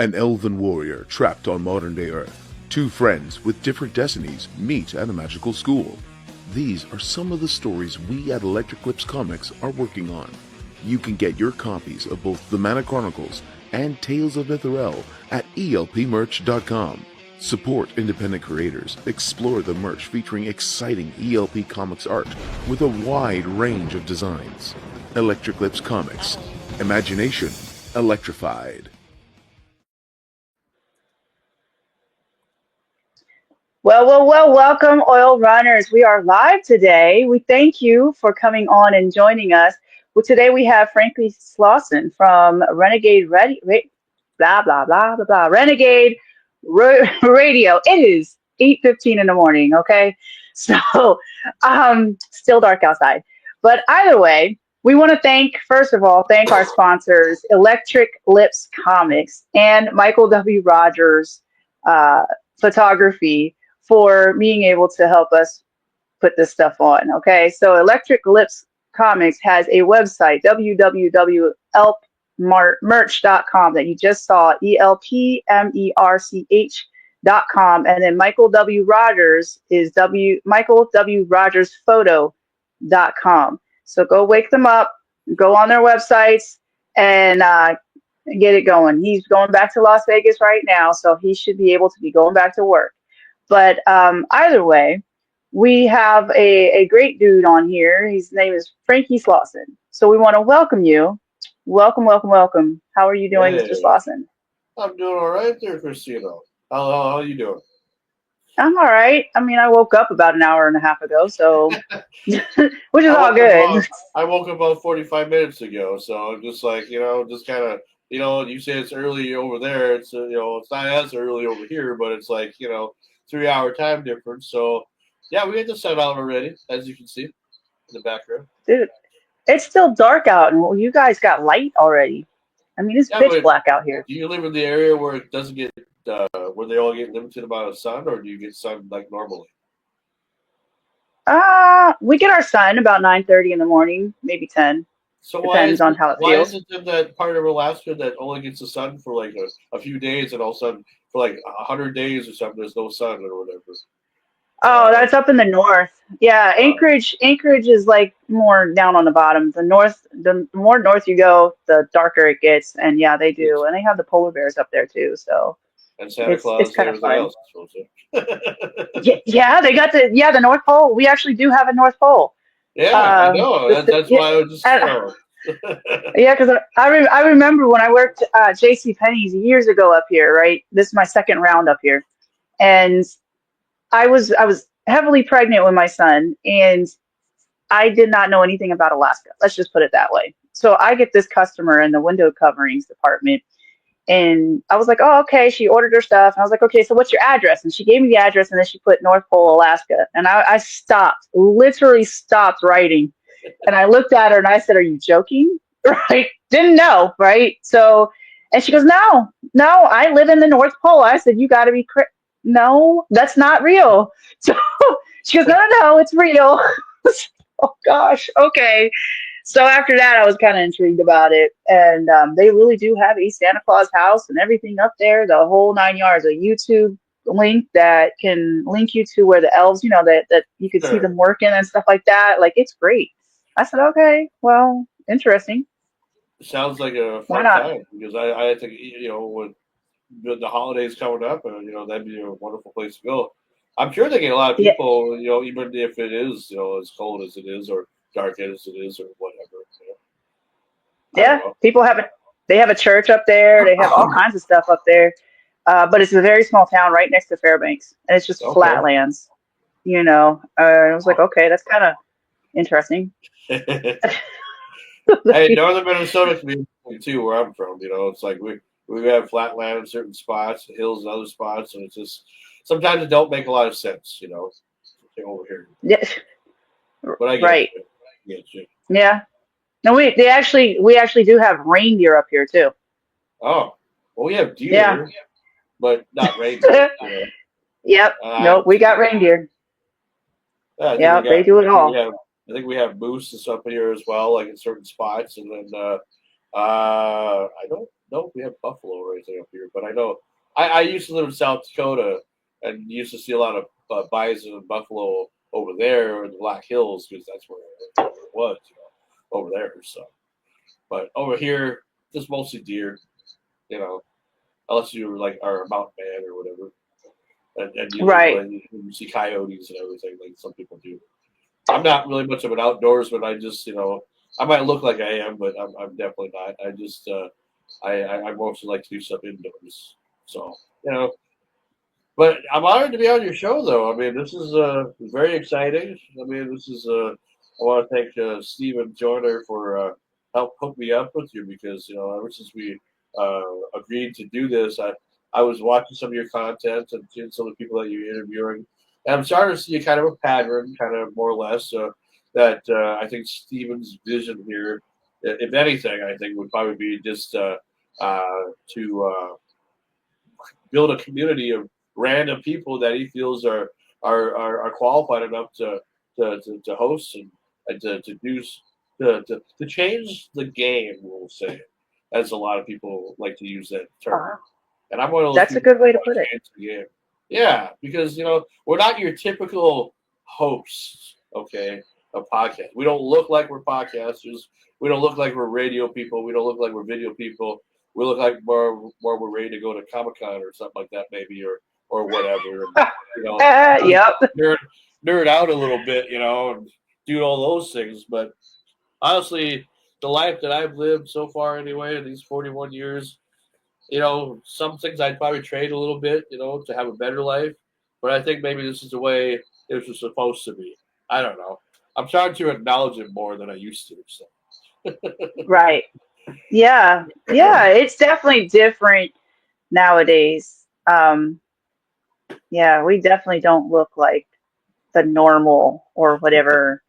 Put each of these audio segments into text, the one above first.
An elven warrior trapped on modern-day Earth. Two friends with different destinies meet at a magical school. These are some of the stories we at Electric Lips Comics are working on. You can get your copies of both The Mana Chronicles and Tales of Mithril at elpmerch.com. Support independent creators. Explore the merch featuring exciting ELP Comics art with a wide range of designs. Electric Lips Comics. Imagination electrified. Well, welcome, Oil Runners. We are live today. We thank you for coming on and joining us. Well, today we have Franky Slawson from Renegade Radio. It is 8:15 in the morning, okay? So, still dark outside. But either way, we want to first of all, thank our sponsors, Electric Lips Comics and Michael W. Rogers Photography, for being able to help us put this stuff on. Okay, so Electric Lips Comics has a website, www.elpmerch.com, that you just saw, ELPMERCH.com, and then Michael W. Rogers is michaelwrogersphoto.com. So go wake them up, go on their websites, and get it going. He's going back to Las Vegas right now, so he should be able to be going back to work. But either way, we have a great dude on here. His name is Franky Slawson. So we want to welcome you. Welcome. How are you doing, Hey, Mr. Slawson? I'm doing all right there, Christinall. How are you doing? I'm all right. I mean, I woke up about an hour and a half ago, so which is all good. I woke up about 45 minutes ago, so I'm just like, just kind of, you say it's early over there. It's, it's not as early over here, but it's like, 3-hour time difference. So, yeah, we had the sun out already, as you can see in the background. Dude, it's still dark out, and you guys got light already. I mean, it's pitch black out here. Do you live in the area where it doesn't get, where they all get limited amount of sun, or do you get sun like normally? We get our sun about 9:30 in the morning, maybe 10. So depends on how it feels. Why is it in that part of Alaska that only gets the sun for like a few days, and all of a sudden for like 100 days or something, there's no sun or whatever? Oh, that's up in the north. Yeah, Anchorage is like more down on the bottom. The more north you go, the darker it gets. And yeah, they do. And they have the polar bears up there too. So and Santa Claus it's kind of fun. Else, yeah, they got the North Pole. We actually do have a North Pole. Yeah, I know. That's why I was just. Yeah, because I remember when I worked at J.C. Penney's years ago up here. Right, this is my second round up here, and I was heavily pregnant with my son, and I did not know anything about Alaska. Let's just put it that way. So I get this customer in the window coverings department, and I was like, oh, okay. She ordered her stuff, and I was like, okay, so what's your address? And she gave me the address, and then she put North Pole, Alaska. And I literally stopped writing, and I looked at her, and I said, are you joking? Right? Didn't know, right? So, and she goes, no, I live in the North Pole. I said, you got to be no, that's not real. So she goes, no, it's real. Oh gosh, okay. So after that, I was kind of intrigued about it, and they really do have a Santa Claus house and everything up there, the whole 9 yards. A YouTube link that can link you to where the elves, that you could see them working and stuff like that. Like, it's great. I said, okay, well, interesting. It sounds like a fun time, because I think with the holidays coming up, and that'd be a wonderful place to go. I'm sure they get a lot of people, even if it is as cold as it is or dark as it is or whatever. Yeah, people have a church up there. They have all kinds of stuff up there, but it's a very small town right next to Fairbanks, and it's just flatlands. I was like, okay, that's kind of interesting. Hey, northern Minnesota can be too, where I'm from. It's like we have flatland in certain spots, hills in other spots, and it's just sometimes it don't make a lot of sense, over here. Yeah. But I get it. Yeah. No, we actually do have reindeer up here too. Oh, well, we have deer, but not reindeer. Yep. Nope, we got reindeer. Yeah, they do it all. I think we have moose and stuff here as well, like in certain spots, and then I don't know if we have buffalo or anything up here, but I know I used to live in South Dakota and used to see a lot of bison and buffalo over there in the Black Hills because that's where it was, over there. So, but over here, just mostly deer, you know, unless you were like are a mountain man or whatever, and Right. you see coyotes and everything like some people do. I'm not really much of an outdoorsman. I just, I might look like I am, but I'm definitely not. I just, I mostly like to do stuff indoors. So, but I'm honored to be on your show, though. I mean, this is very exciting. I mean, this is, I want to thank Stephen Joyner for help hook me up with you because, ever since we agreed to do this, I was watching some of your content and seeing some of the people that you're interviewing. And I'm starting to see a kind of a pattern, kind of more or less, that I think Stephen's vision here, if anything, I think would probably be just to build a community of random people that he feels are qualified enough to host and to do to change the game. We'll say, as a lot of people like to use that term. Uh, And I'm one of those that's a people good way who to want put to it. change the game. Yeah, because we're not your typical hosts, okay, of podcast. We don't look like we're podcasters. We don't look like we're radio people. We don't look like we're video people. We look like more we're ready to go to Comic Con or something like that, maybe, or whatever. And, just Yep. nerd out a little bit, and do all those things. But honestly, the life that I've lived so far, anyway, in these 41 years, some things I'd probably trade a little bit, to have a better life. But I think maybe this is the way it was supposed to be. I don't know. I'm starting to acknowledge it more than I used to. So. Right. Yeah. Yeah. It's definitely different nowadays. Yeah, we definitely don't look like the normal or whatever.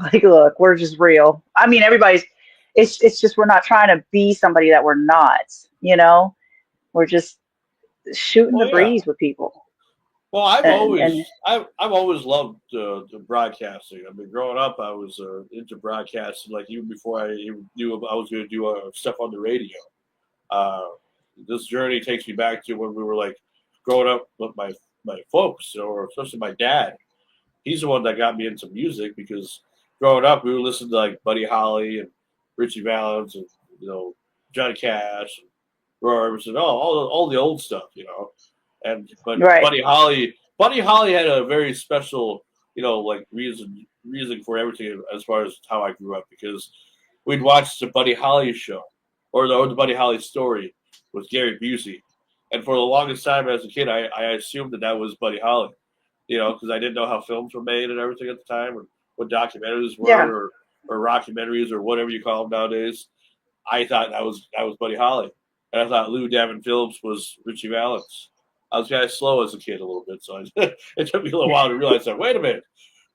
Like, look, we're just real. I mean, everybody's. It's just we're not trying to be somebody that we're not. You know, we're just shooting the Well, yeah. breeze with people. Well, I've And always I've always loved the broadcasting. I mean, growing up, I was into broadcasting. Like even before I even knew I was going to do stuff on the radio. Uh, this journey takes me back to when we were like growing up with my folks, or especially my dad. He's the one that got me into music because growing up we would listen to like Buddy Holly and Richie Valens and Johnny Cash and Roy Orbison, all the old stuff, And but right. Buddy Holly had a very special, like reason for everything as far as how I grew up because we'd watch the Buddy Holly show or the Buddy Holly story with Gary Busey. And for the longest time as a kid, I assumed that was Buddy Holly, because I didn't know how films were made and everything at the time, or what documentaries Yeah. were, or rockumentaries, or whatever you call them nowadays. I thought that was Buddy Holly, and I thought Lou Davin Phillips was Richie Valens. I was kind of slow as a kid a little bit, so it took me a little while to realize that. Wait a minute,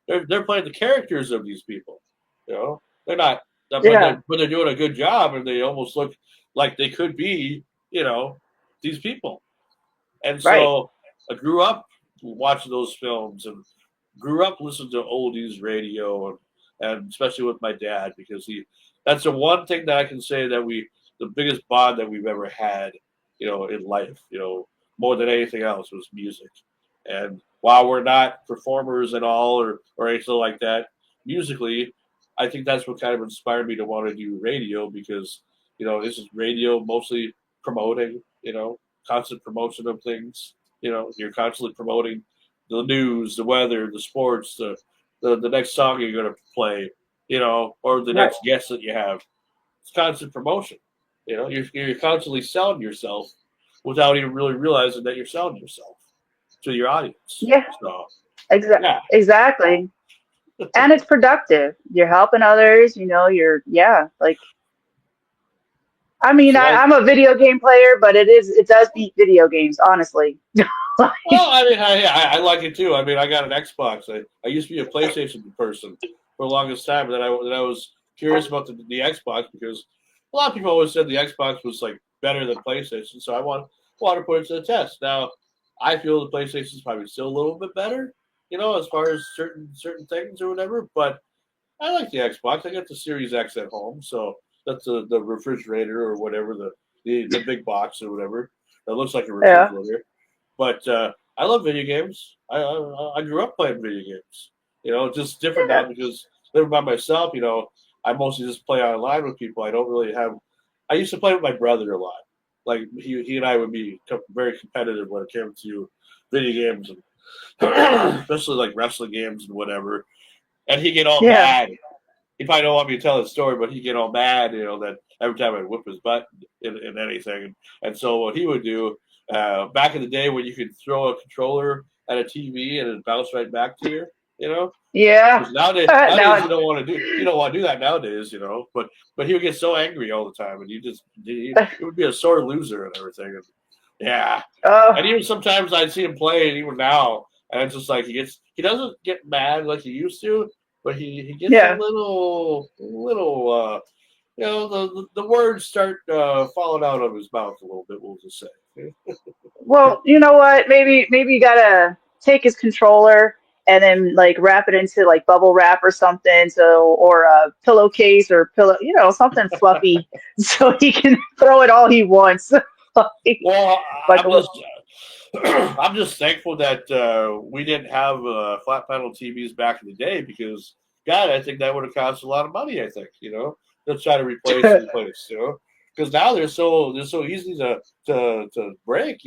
they're playing the characters of these people. They're not, but Yeah. they're doing a good job, and they almost look like they could be, these people. And Right. so I grew up watching those films and grew up listening to oldies radio and especially with my dad because that's the one thing that I can say that the biggest bond that we've ever had, in life, more than anything else was music. And while we're not performers at all or anything like that, musically, I think that's what kind of inspired me to want to do radio because, this is radio mostly promoting, constant promotion of things. You're constantly promoting the news, the weather, the sports, the next song you're going to play, or the Right. next guest that you have. It's constant promotion. You're constantly selling yourself without even really realizing that you're selling yourself to your audience. Yeah. So yeah, Exactly. And it's productive. You're helping others. You're like. I mean, so I I'm a video game player, but it does beat video games, honestly. well, I mean, I like it too. I mean, I got an Xbox. I used to be a PlayStation person for the longest time, and then I was curious about the Xbox because a lot of people always said the Xbox was like better than PlayStation. So I want to put it to the test. Now, I feel the PlayStation is probably still a little bit better, as far as certain things or whatever. But I like the Xbox. I got the Series X at home, so the refrigerator or whatever, the big box or whatever that looks like a Yeah. refrigerator. But I love video games. I grew up playing video games. Just different Yeah. now because living by myself. I mostly just play online with people. I don't really have. I used to play with my brother a lot. Like he and I would be very competitive when it came to video games, and especially like wrestling games and whatever. And he'd get all Yeah. mad. He probably don't want me to tell his story, but he'd get all mad, that every time I'd whip his butt in anything. And so what he would do, back in the day when you could throw a controller at a TV and it bounced right back to you, you know, Yeah. because nowadays Now, you don't want to do that nowadays, But he would get so angry all the time, and he would be a sore loser and everything. And yeah, and oh, even sometimes I'd see him play, and even now, and it's just like he doesn't get mad like he used to, but he gets a yeah. little the words start falling out of his mouth a little bit. We'll just say. Well, you know what? Maybe you gotta take his controller and then like wrap it into like bubble wrap or something, so or a pillowcase or pillow, something fluffy, so he can throw it all he wants. Well, Like I'm just I'm just thankful that we didn't have flat panel TVs back in the day because God, I think that would have cost a lot of money. I think to try to replace because now they're so easy to break.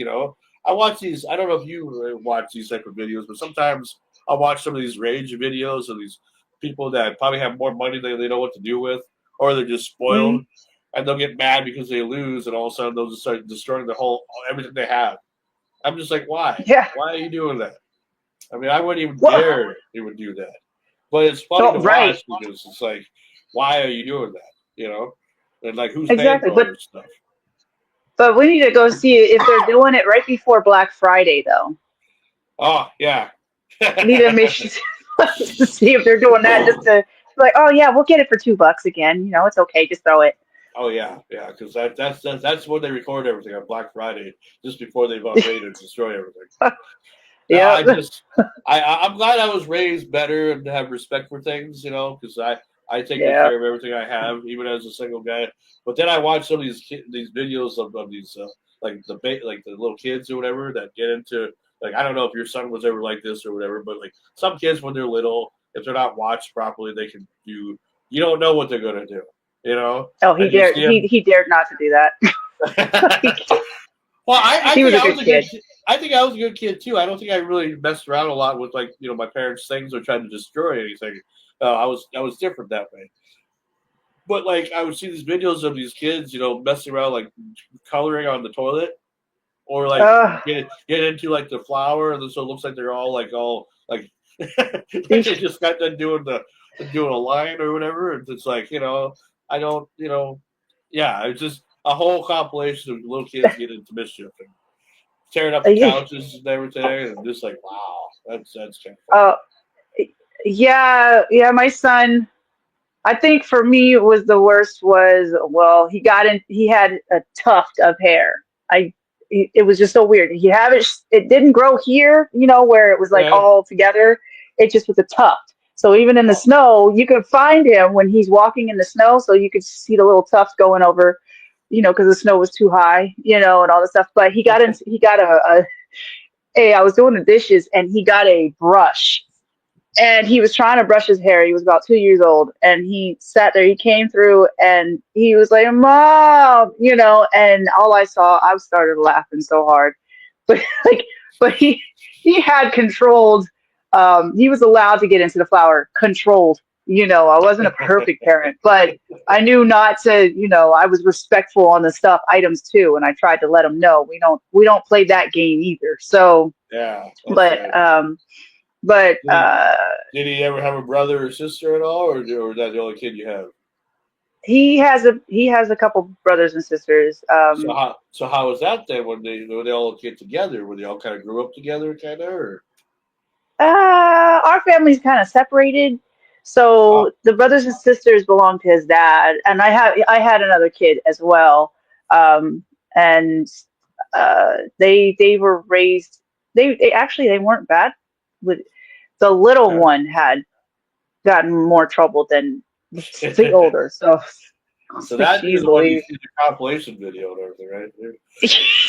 I watch these. I don't know if you watch these type of videos, but sometimes I'll watch some of these rage videos of these people that probably have more money than they know what to do with, or they're just spoiled, mm, and they'll get mad because they lose, and all of a sudden they'll just start destroying the whole everything they have. I'm just like, why? yeah. Why are you doing that? I mean, I wouldn't even Well, dare he would do that. But it's funny oh, to right. watch because it's like, why are you doing that? And like, who's paying Exactly. for all But this stuff? but we need to go see if they're doing it right before Black Friday, though. Oh yeah. Need to make sure to see if they're doing that just to like, oh yeah, we'll get it for $2 again. It's okay, just throw it. Oh yeah, because that's when they record everything on Black Friday, just before they've ready to destroy everything. No, Yep. I'm glad I was raised better and have respect for things, because I take good Yeah. care of everything I have, even as a single guy. But then I watch some of these videos of these like like the little kids or whatever that get into like I don't know if your son was ever like this or whatever, but like some kids when they're little, if they're not watched properly, they can do. You don't know what they're gonna do, Oh, he and you dared. see them. He dared not to do that. Well, I He was think a I good was a good kid. I think I was a good kid too. I don't think I really messed around a lot with like my parents' things or tried to destroy anything. I was different that way. But like I would see these videos of these kids, messing around like coloring on the toilet or like Uh, get into like the flower, and so it looks like they're all like like they just got done doing a line or whatever. And it's like I don't yeah, it's just a whole compilation of little kids getting into mischief and tearing up the yeah. couches and everything, and I'm just like, wow, that's kind of funny. Uh, yeah. Yeah. My son. I think for me, it was the worst. Was well, he got in. He had a tuft of hair. It was just so weird. He have it. It didn't grow here. Where it was like Yeah. all together. It just was a tuft. So even in the Oh, snow, you could find him when he's walking in the snow. So you could see the little tufts going over. Because the snow was too high. And all this stuff. But he got in. He got a. Hey, I was doing the dishes, and he got a brush and he was trying to brush his hair. He was about 2 years old, and he sat there. He came through, and he was like, "Mom," And all I started laughing so hard, but like, but he had controlled. He was allowed to get into the flower, controlled. I wasn't a perfect parent, but I knew not to. I was respectful on the stuff items too, and I tried to let him know we don't play that game either. So, yeah, that's but right. but Did he, did he ever have a brother or sister at all, or was that the only kid you have? he has a couple brothers and sisters. So how was that then when they all get together? Were they all kind of grew up together, kind of, or Our family's kind of separated, oh, so the brothers and sisters belong to his dad, and I had another kid as well, and they were raised. They actually they weren't bad. With the little okay. one had gotten more trouble than the older. So So that Jeez is when you Louise. see the compilation video and everything, right?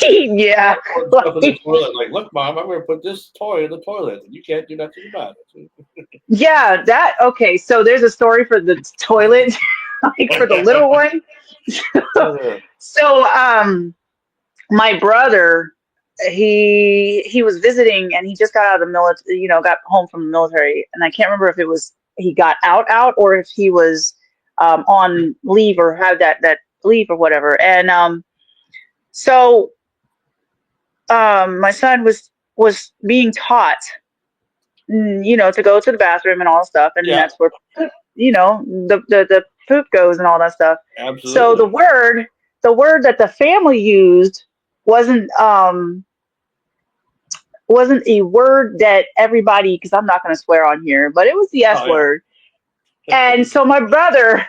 Yeah. Putting stuff in the toilet, like, look, Mom, I'm going to put this toy in the toilet, and you can't do nothing about Yeah, that okay. So there's a story for the toilet, like for the little it. one. So my brother, he was visiting and he just got out of the military, got home from the military, and I can't remember if it was he got out or if he was on leave or had that leave or whatever. And so my son was being taught, to go to the bathroom and all that stuff, and Yeah, that's where the poop goes and all that stuff. So the absolutely. word that the family used wasn't wasn't a word that everybody, because I'm not going to swear on here, but it was the S Oh, yeah. word. And so my brother,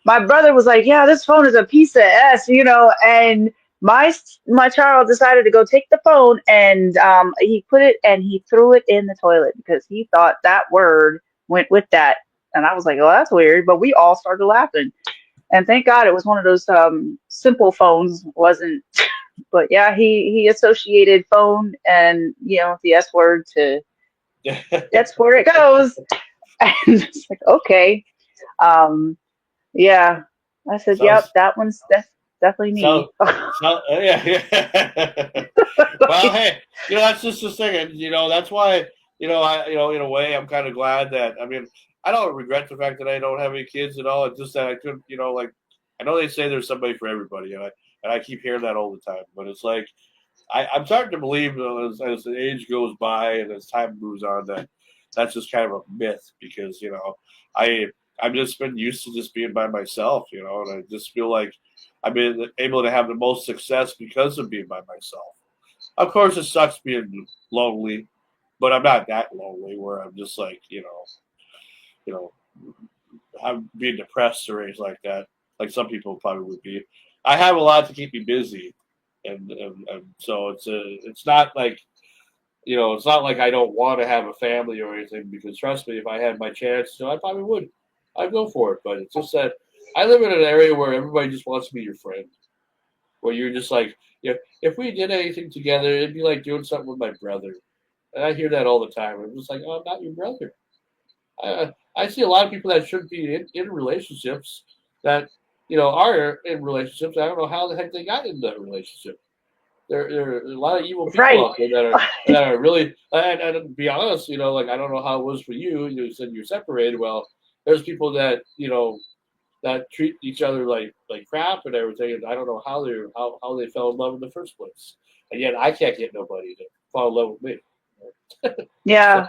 my brother was like, "Yeah, this phone is a piece of S," and my child decided to go take the phone and he put it and he threw it in the toilet because he thought that word went with that. And I was like, "Oh, that's weird," but we all started laughing. And thank God it was one of those simple phones, wasn't. But yeah, he associated phone and the S word to that's where it goes. And it's like, okay. Um, yeah. I said, yep, sounds, that's definitely me. sounds, yeah, yeah. Well, hey, that's just the thing, and that's why, in a way, I'm kind of glad that. I mean, I don't regret the fact that I don't have any kids at all. It's just that I could, like, I know they say there's somebody for everybody, and I keep hearing that all the time, but it's like I'm starting to believe as the age goes by and as time moves on that that's just kind of a myth because I I've just been used to just being by myself, and I just feel like I've been able to have the most success because of being by myself. Of course, it sucks being lonely, but I'm not that lonely where I'm just like you know I'm being depressed or anything like that, like some people probably would be. I have a lot to keep me busy, and so it's not like it's not like I don't want to have a family or anything because trust me, if I had my chance, I probably would. I'd go for it. But it's just that I live in an area where everybody just wants to be your friend. Where you're just like, if we did anything together, it'd be like doing something with my brother. And I hear that all the time. I'm just like, oh, I'm not your brother. I see a lot of people that shouldn't be in relationships that are in relationships. I don't know how the heck they got into that relationship. There are a lot of evil people Right. out there that are really. And to be honest, like I don't know how it was for you. You said you're separated. Well, there's people that that treat each other like crap and everything, and I don't know how they fell in love in the first place. And yet I can't get nobody to fall in love with me. So, Yeah.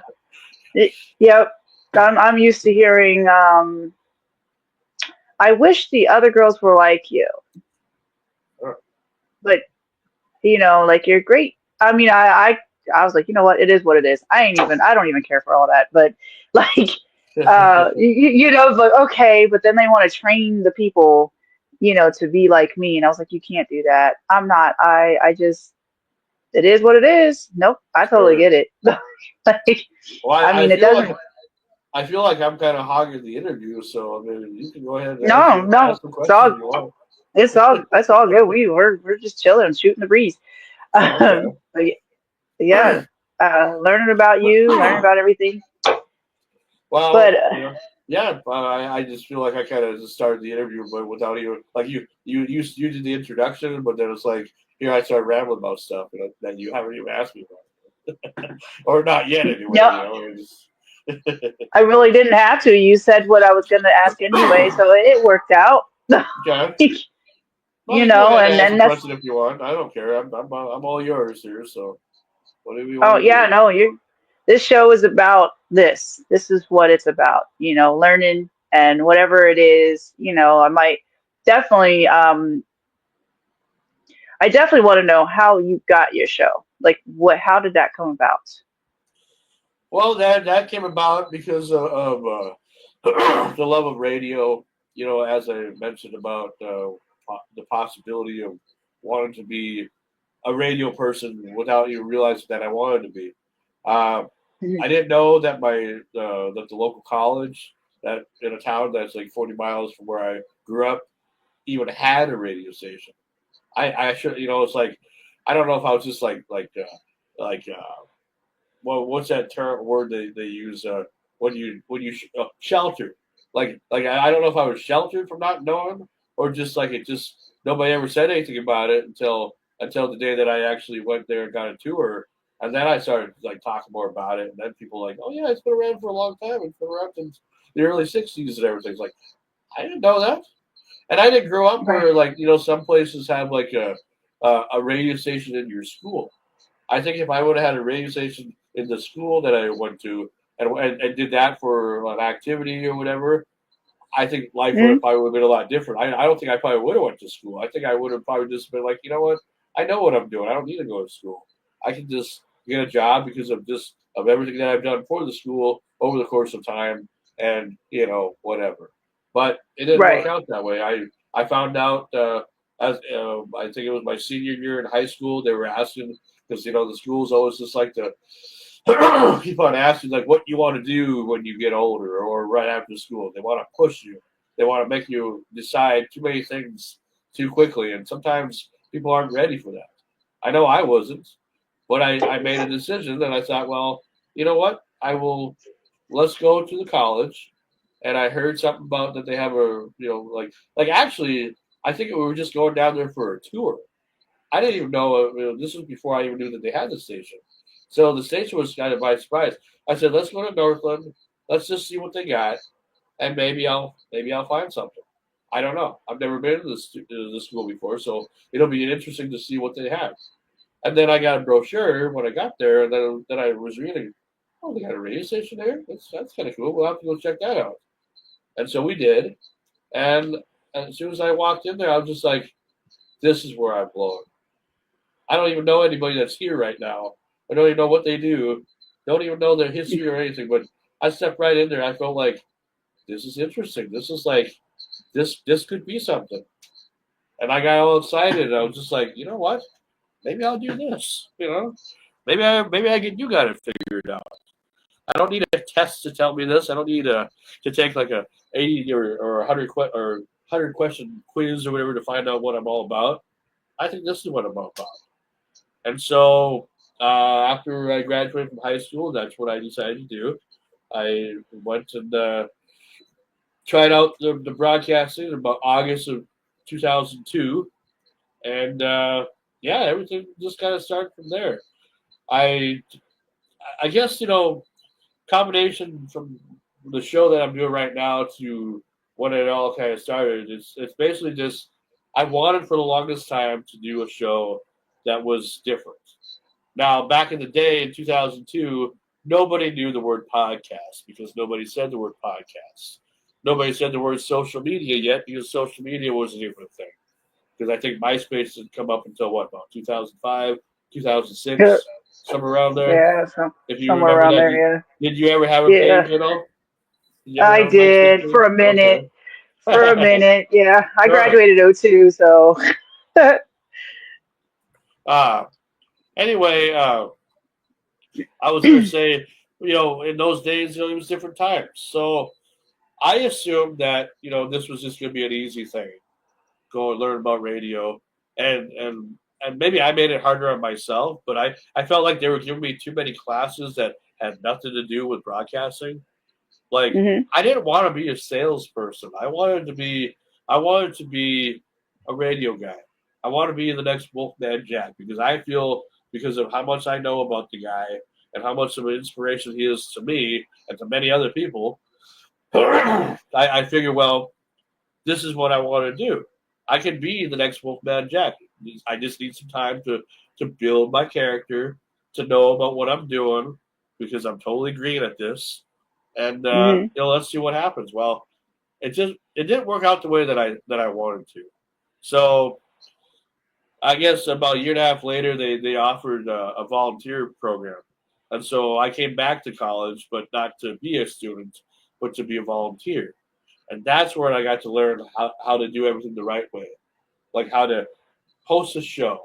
Yep. I'm used to hearing, I wish the other girls were like you, but like you're great. I mean, I was like, you know what? It is what it is. I don't even care for all that. But like, but okay. But then they want to train the people, to be like me. And I was like, you can't do that. I'm not. I just, it is what it is. Nope. I totally sure. get it. Like, Well, I I mean, it feel like doesn't, I'm kind of hogging the interview, so I mean, you can go ahead and no, no, ask some questions if you want. it's all good. We're just chilling, shooting the breeze. Okay. But yeah, learning about you, learning about everything. But Well, yeah. I just feel like I kind of just started the interview, but without even like you did the introduction, but then it's like here I start rambling about stuff that you haven't even asked me about, or not yet anyway. no, It's, I really didn't have to. You said what I was going to ask anyway, so it worked out. okay. Well, you you can go know, ahead and and ask then a that's question if you want. I don't care. I'm all yours here. So whatever you oh want to yeah, do. no, you. This show is about this. This is what it's about. Learning and whatever it is. I might definitely. I definitely want to know how you got your show. Like, what? How did that come about? Well, that came about because of the love of radio. As I mentioned about the possibility of wanting to be a radio person without even realizing that I wanted to be. Uh, I didn't know that that the local college that in a town that's like 40 miles from where I grew up even had a radio station. I should, it's like, I don't know if I was just well, what's that term word they use when you sheltered, I don't know if I was sheltered from not knowing, or just like it just nobody ever said anything about it until the day that I actually went there and got a tour, and then I started like talking more about it, and then people were like, oh yeah, it's been around for a long time, it's been around since the early '60s and everything. It's like, I didn't know that. And I didn't grow up Right. where some places have like a radio station in your school. I think if I would have had a radio station in the school that I went to and did that for an activity or whatever, I think life would Mhm. have probably would have been a lot different. I don't think I probably would have went to school. I think I would have probably just been like, you know what, I know what I'm doing. I don't need to go to school. I can just get a job because of everything that I've done for the school over the course of time, and whatever. But it didn't work Right. out that way. I found out as I think it was my senior year in high school. They were asking because the schools always just like to keep on asking like what you want to do when you get older or right after school. They want to push you. They want to make you decide too many things too quickly, and sometimes people aren't ready for that. I know I wasn't, but I made a decision, and I thought, well, you know what? I will. Let's go to the college. And I heard something about that they have like actually, I think we were just going down there for a tour. I didn't even know, this was before I even knew that they had the station. So the station was kind of by surprise. I said, let's go to Northland. Let's just see what they got, and maybe I'll find something. I don't know. I've never been to the school before, so it'll be interesting to see what they have. And then I got a brochure when I got there, and then I was reading. Oh, they got a radio station there. That's kind of cool. We'll have to go check that out. And so we did. And as soon as I walked in there, I was just like, this is where I belong. I don't even know anybody that's here right now. I don't even know what they do. Don't even know their history or anything. But I stepped right in there. I felt like this is interesting. This is like this could be something. And I got all excited. I was just like, you know what? Maybe I'll do this. Maybe I get you got it figured out. I don't need a test to tell me this. I don't need to take like a 80 or 100 question quiz or whatever to find out what I'm all about. I think this is what I'm all about. And so after I graduated from high school, that's what I decided to do. I went and tried out the broadcasting in about August of 2002, and yeah, everything just kind of started from there. I I guess combination from the show that I'm doing right now to when it all kind of started. It's basically just I wanted for the longest time to do a show that was different. Now, back in the day in 2002, nobody knew the word podcast because nobody said the word podcast. Nobody said the word social media yet because social media was a different thing. Because I think MySpace didn't come up until what, about 2005, Yeah. 2006, somewhere around there. Yeah. If you Somewhere remember around that, there. Yeah. did you ever have a Yeah. page at all? Did you ever I have a MySpace did page? for a minute. Okay. For a minute. Yeah. I Sure. graduated '02, so. Uh, anyway, I was going to say, in those days, it was different times. So I assumed that, this was just going to be an easy thing. Go and learn about radio. And maybe I made it harder on myself, but I felt like they were giving me too many classes that had nothing to do with broadcasting. Like Hmm. I didn't want to be a salesperson. I wanted to be a radio guy. I want to be the next Wolfman Jack because I feel because of how much I know about the guy and how much of an inspiration he is to me and to many other people. I figure, well, this is what I want to do. I can be the next Wolfman Jack. I just need some time to build my character, to know about what I'm doing because I'm totally green at this, and Hmm. let's see what happens. Well, it didn't work out the way that I wanted to. So I guess about a year and a half later, they offered a volunteer program, and so I came back to college, but not to be a student, but to be a volunteer, and that's where I got to learn how to do everything the right way, like how to host a show,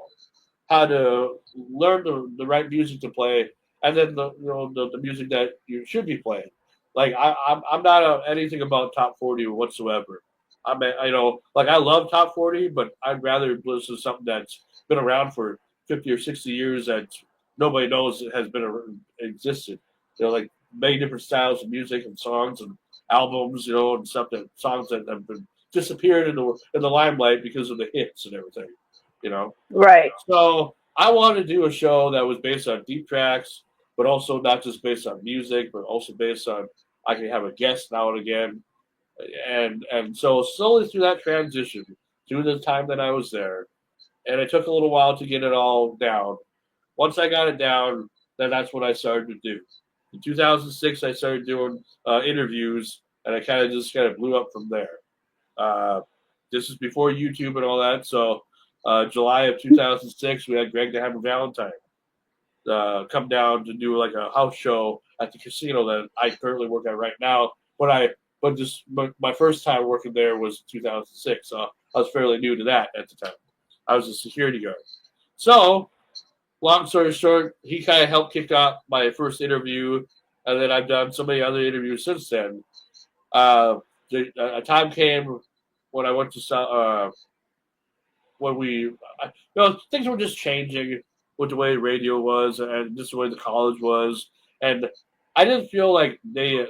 how to learn the right music to play, and then the music that you should be playing. Like I'm not anything about top 40 whatsoever. I know, like I love top 40, but I'd rather listen to something that's been around for 50 or 60 years that nobody knows has been existed. Like many different styles of music and songs and albums, and stuff songs that have been disappeared in the limelight because of the hits and everything. You know, Right. so I wanted to do a show that was based on deep tracks, but also not just based on music, but also based on I can have a guest now and again, and so slowly through that transition, through the time that I was there, and it took a little while to get it all down. Once I got it down, then that's what I started to do. In 2006, I started doing interviews, and I kind of blew up from there. Uh, this is before YouTube and all that, so July of 2006, we had Greg the Hammer Valentine come down to do like a house show at the casino that I currently work at right now. But my first time working there was 2006, so I was fairly new to that at the time. I was a security guard. So, long story short, he kind of helped kick off my first interview, and then I've done so many other interviews since then. A time came when I went to when things were just changing with the way radio was and just the way the college was, and I didn't feel like the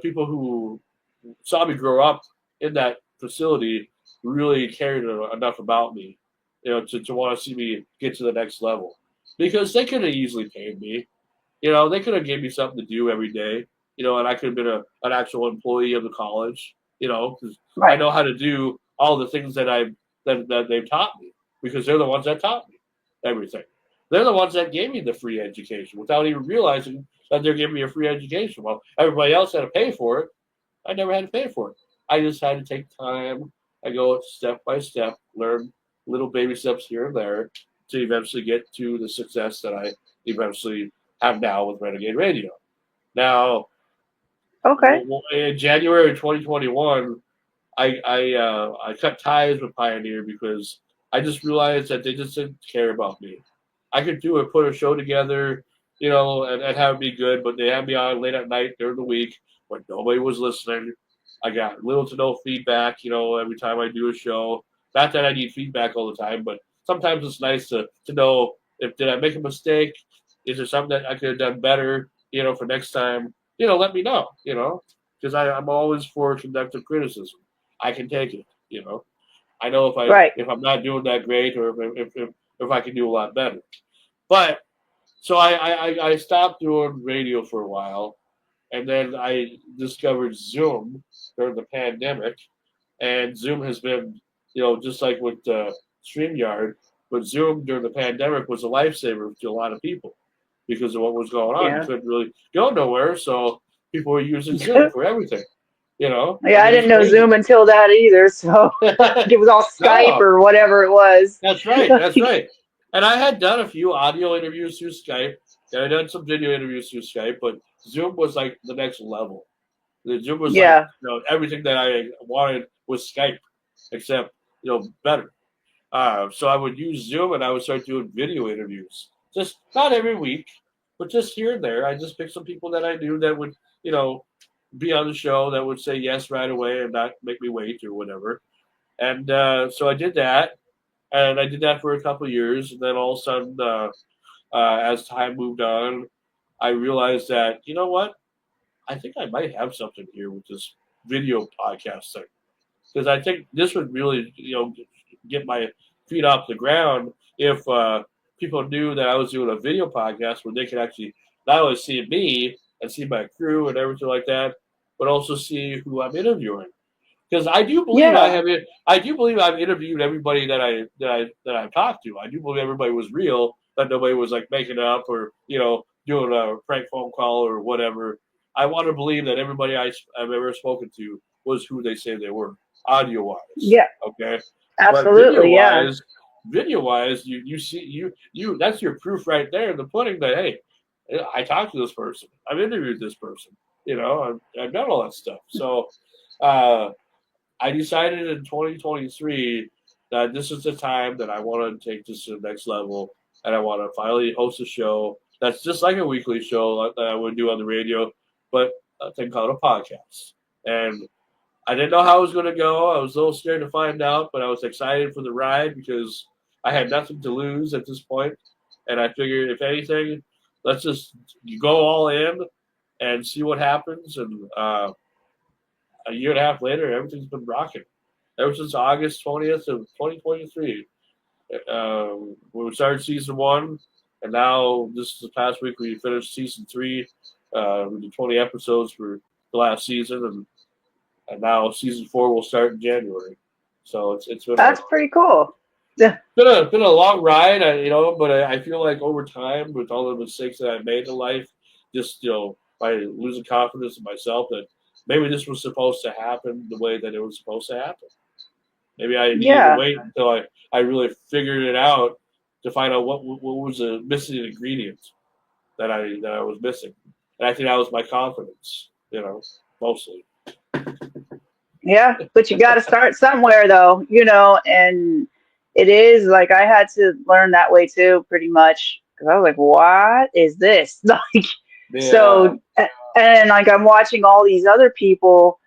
people who saw me grow up in that facility really cared enough about me, to want to see me get to the next level, because they could have easily paid me, they could have gave me something to do every day, and I could have been an actual employee of the college, because I Right. know how to do all the things that they've taught me, because they're the ones that taught me everything. They're the ones that gave me the free education without even realizing that they're giving me a free education. Well, everybody else had to pay for it. I never had to pay for it. I just had to take time. I go step by step, learn little baby steps here and there to eventually get to the success that I eventually have now with Renegade Radio. Now, Okay. in January of 2021, I cut ties with Pioneer because I just realized that they just didn't care about me. I could put a show together, and have it be good, but they had me on late at night during the week when nobody was listening. I got little to no feedback, every time I do a show. Not that I need feedback all the time, but sometimes it's nice to know if did I make a mistake? Is there something that I could have done better, for next time? Let me know, because I'm always for constructive criticism. I can take it, I know Right. if I'm not doing that great, or if I can do a lot better. But so I stopped doing radio for a while, and then I discovered Zoom during the pandemic, and Zoom has been, just like with StreamYard, but Zoom during the pandemic was a lifesaver to a lot of people because of what was going on. You Yeah. couldn't really go nowhere, so people were using Zoom for everything. Yeah, I It was didn't know crazy. Zoom until that either, so it was all Skype No, or whatever it was. that's right. That's right. And I had done a few audio interviews through Skype, and I done some video interviews through Skype, but Zoom was like the next level. The Zoom was like, Yeah. everything that I wanted was Skype, except, better. So I would use Zoom and I would start doing video interviews. Just not every week, but just here and there. I just picked some people that I knew that would, be on the show, that would say yes right away and not make me wait or whatever. And so I did that, and I did that for a couple of years. And then all of a sudden, as time moved on, I realized that, you know what? I think I might have something here with this video podcast thing, because I think this would really, get my feet off the ground if people knew that I was doing a video podcast where they could actually not only see me and see my crew and everything like that, but also see who I'm interviewing. Because I do believe Yeah. I do believe I've interviewed everybody that I've talked to. I do believe everybody was real. That nobody was like making up or doing a prank phone call or whatever. I want to believe that everybody I've ever spoken to was who they say they were, audio wise. Yeah. Okay, but Absolutely. Yeah. video wise, you see you that's your proof right there in the pudding that hey, I talked to this person, I've interviewed this person, I've done all that stuff. So. I decided in 2023 that this is the time that I want to take this to the next level, and I want to finally host a show that's just like a weekly show that I would do on the radio, but a thing called a podcast. And I didn't know how it was going to go. I was a little scared to find out, but I was excited for the ride because I had nothing to lose at this point, and I figured if anything, let's just go all in and see what happens. And a year and a half later, everything's been rocking ever since August 20th of 2023. We started season 1, and now this past week we finished season 3. We did 20 episodes for the last season, and now season 4 will start in January. So it's been That's pretty cool. Yeah. been a long ride, but I feel like over time, with all the mistakes that I made in life, just by losing confidence in myself, that maybe this was supposed to happen the way that it was supposed to happen. Maybe I needed to Yeah. wait until I really figured it out to find out what was the missing ingredient that I was missing, and I think that was my confidence, mostly. Yeah, but you got to start somewhere, though, and it is like I had to learn that way too, pretty much, because I was like, "What is this?" Like, Yeah, so, and like I'm watching all these other people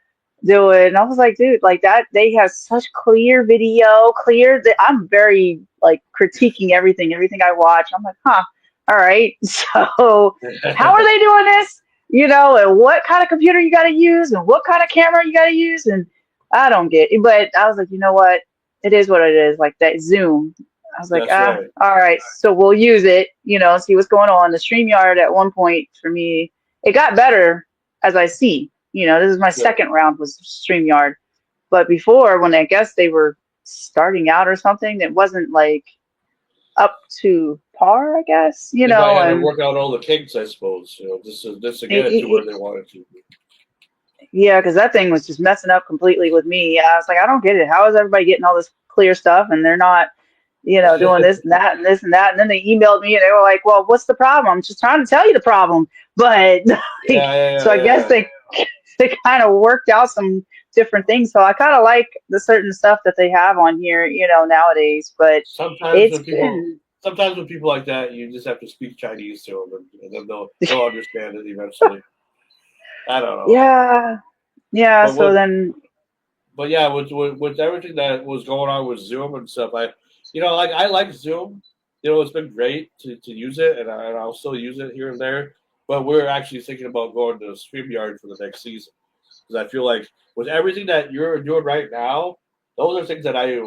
do it, and I was like, dude, like that they have such clear video, clear that I'm very like critiquing everything I watch. I'm like, huh, all right, so how are they doing this? And what kind of computer you got to use, and what kind of camera you got to use, and I don't get it. But I was like, you know what? It is what it is. Like that Zoom. I was like, that's right. all right, so we'll use it, see what's going on. The StreamYard at one point for me, it got better as I see. This is my Good. second round was StreamYard. But before, when I guess they were starting out or something, it wasn't like up to par, I guess, They probably had to and work out all the kinks, I suppose. Just to get it, it to where it, they wanted to. yeah, because that thing was just messing up completely with me. I was like, I don't get it. How is everybody getting all this clear stuff and they're not, doing this and that and this and that? And then they emailed me and they were like, well, what's the problem? I'm just trying to tell you the problem. But like, Yeah, yeah, so I guess yeah. they kind of worked out some different things. So I kind of like the certain stuff that they have on here, nowadays. But Sometimes it's when people, been, sometimes with people like that, you just have to speak Chinese to them, and then they'll understand it eventually. I don't know, yeah, yeah. but So with then, but yeah, with everything that was going on with Zoom and stuff, I like Zoom. It's been great to use it, and I'll still use it here and there. But we're actually thinking about going to StreamYard for the next season because I feel like with everything that you're doing right now, those are things that I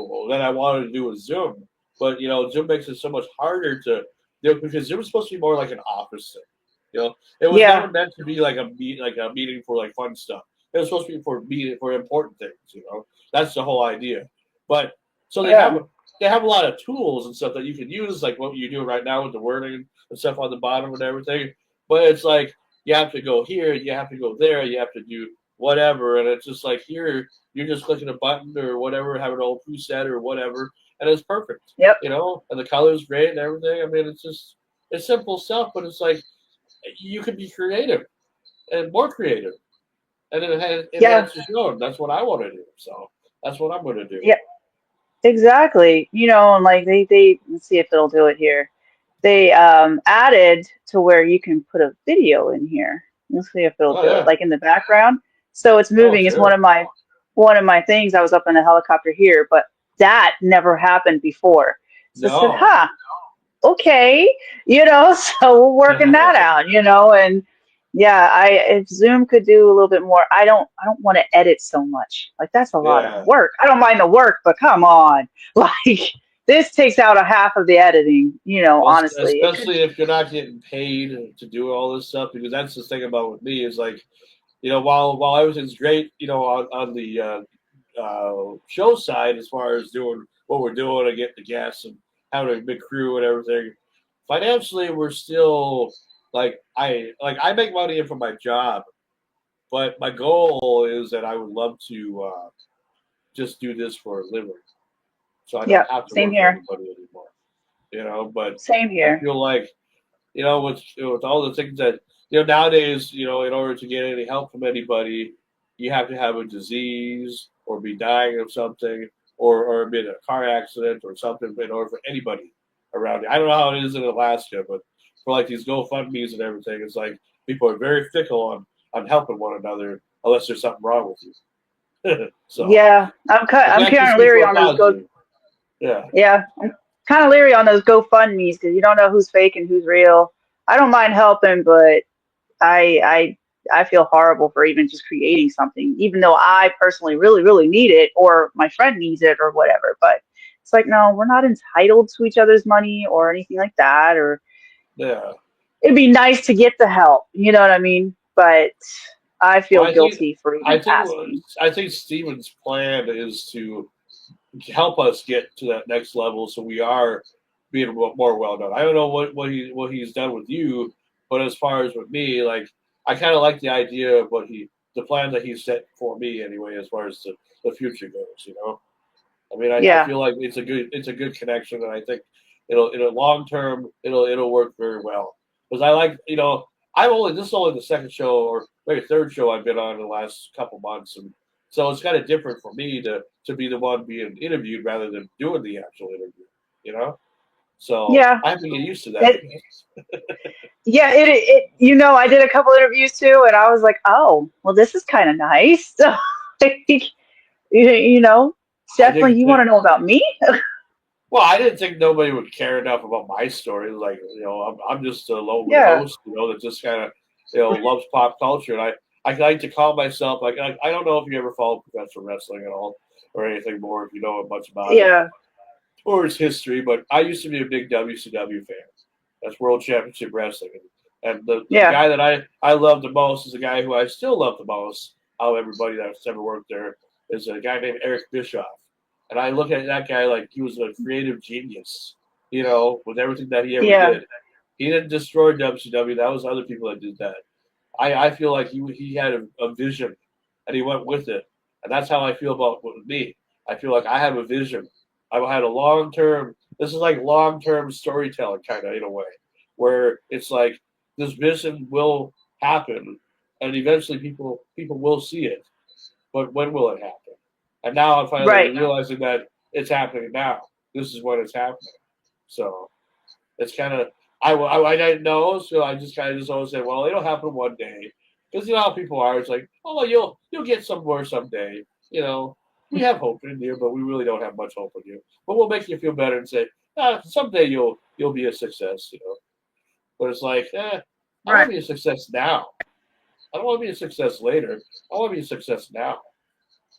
wanted to do with Zoom. But Zoom makes it so much harder to because Zoom is supposed to be more like an office thing. It was yeah, never meant to be like a meeting for like fun stuff. It was supposed to be for meeting for important things. That's the whole idea. But so yeah, they have a lot of tools and stuff that you can use, like what you do right now with the wording and stuff on the bottom and everything. But it's like you have to go here, you have to go there, you have to do whatever, and it's just like here you're just clicking a button or whatever, have an old preset or whatever, and it's perfect. yep, And the color's great and everything. I mean, it's simple stuff, but it's like you could be creative and more creative, and it yeah, enhances your own. That's what I want to do. So that's what I'm going to do. yeah. Exactly. And like they let's see if it'll do it here. They added to where you can put a video in here. Let's see if it'll Oh do it. yeah. Like in the background. So it's Oh moving. It's sure. one of my things. I was up in a helicopter here, but that never happened before. So I said, No. huh, okay, so we're working that out, and yeah, if Zoom could do a little bit more, I don't want to edit so much. Like that's a lot of Yeah. work. I don't mind the work, but come on. Like this takes out a half of the editing, Well, honestly. It could especially if you're not getting paid to do all this stuff, because that's the thing about with me is like, while everything's great, on the show side as far as doing what we're doing and getting the guests and having a big crew and everything, financially we're still I make money from my job, but my goal is that I would love to just do this for a living, so I don't yeah, have to same work for here. anybody anymore. But Same I here. feel like with all the things that nowadays, in order to get any help from anybody, you have to have a disease or be dying of something or been in a car accident or something in order for anybody around you. I don't know how it is in Alaska, but for like these GoFundMe's and everything, it's like people are very fickle on helping one another unless there's something wrong with you. So Yeah, I'm I I'm can't kind just of speak leery for a on those go. positive. Yeah, Yeah, I'm kind of leery on those GoFundmes because you don't know who's fake and who's real. I don't mind helping, but I I I feel horrible for even just creating something, even though I personally really really need it or my friend needs it or whatever. But it's like no, we're not entitled to each other's money or anything like that. Or yeah. it'd be nice to get the help, you know what I mean? But I Well, feel guilty for even asking. I think Steven's plan is to help us get to that next level, so we are being more well known. I don't know what he's done with you, but as far as with me, like I kind of like the idea of the plan that he set for me anyway, as far as the future goes. You know, I mean, I Yeah, feel like it's a good connection, and I think it'll in a long term it'll work very well because I like I've only this is only the second show or maybe third show I've been on in the last couple months, and so it's kind of different for me to be the one being interviewed rather than doing the actual interview, you know. So yeah. I have to get used to that, I It, guess. yeah, I did a couple interviews too, and I was like, oh, well, this is kind of nice. You know, I definitely think you want that to know about me? Well, I didn't think nobody would care enough about my story. Like, I'm just a lonely Yeah, host, that just kind of, loves pop culture. And I like to call myself, like, I don't know if you ever followed professional wrestling at all or anything more, if you know much about it yeah, or its history, but I used to be a big WCW fan. That's World Championship Wrestling. And the yeah, guy that I love the most is the guy who I still love the most, out of everybody that's ever worked there, is a guy named Eric Bischoff. And I look at that guy like he was a creative genius, with everything that he ever yeah. did. He didn't destroy WCW. That was other people that did that. I feel like he had a vision and he went with it. And that's how I feel about with me. I feel like I have a vision. I've had a long term, this is like long term storytelling kind of in a way, where it's like this vision will happen and eventually people will see it. But when will it happen? And now I'm finally Right. realizing that it's happening now. This is when it's happening. So it's kind of I didn't know, so I just kind of just always say, well, it'll happen one day, because you know how people are. It's like, oh, well, you'll get somewhere someday. You know, we have hope in you, but we really don't have much hope in you. But we'll make you feel better and say, someday you'll be a success. But it's like, I want Right. to be a success now. I don't want to be a success later. I want to be a success now.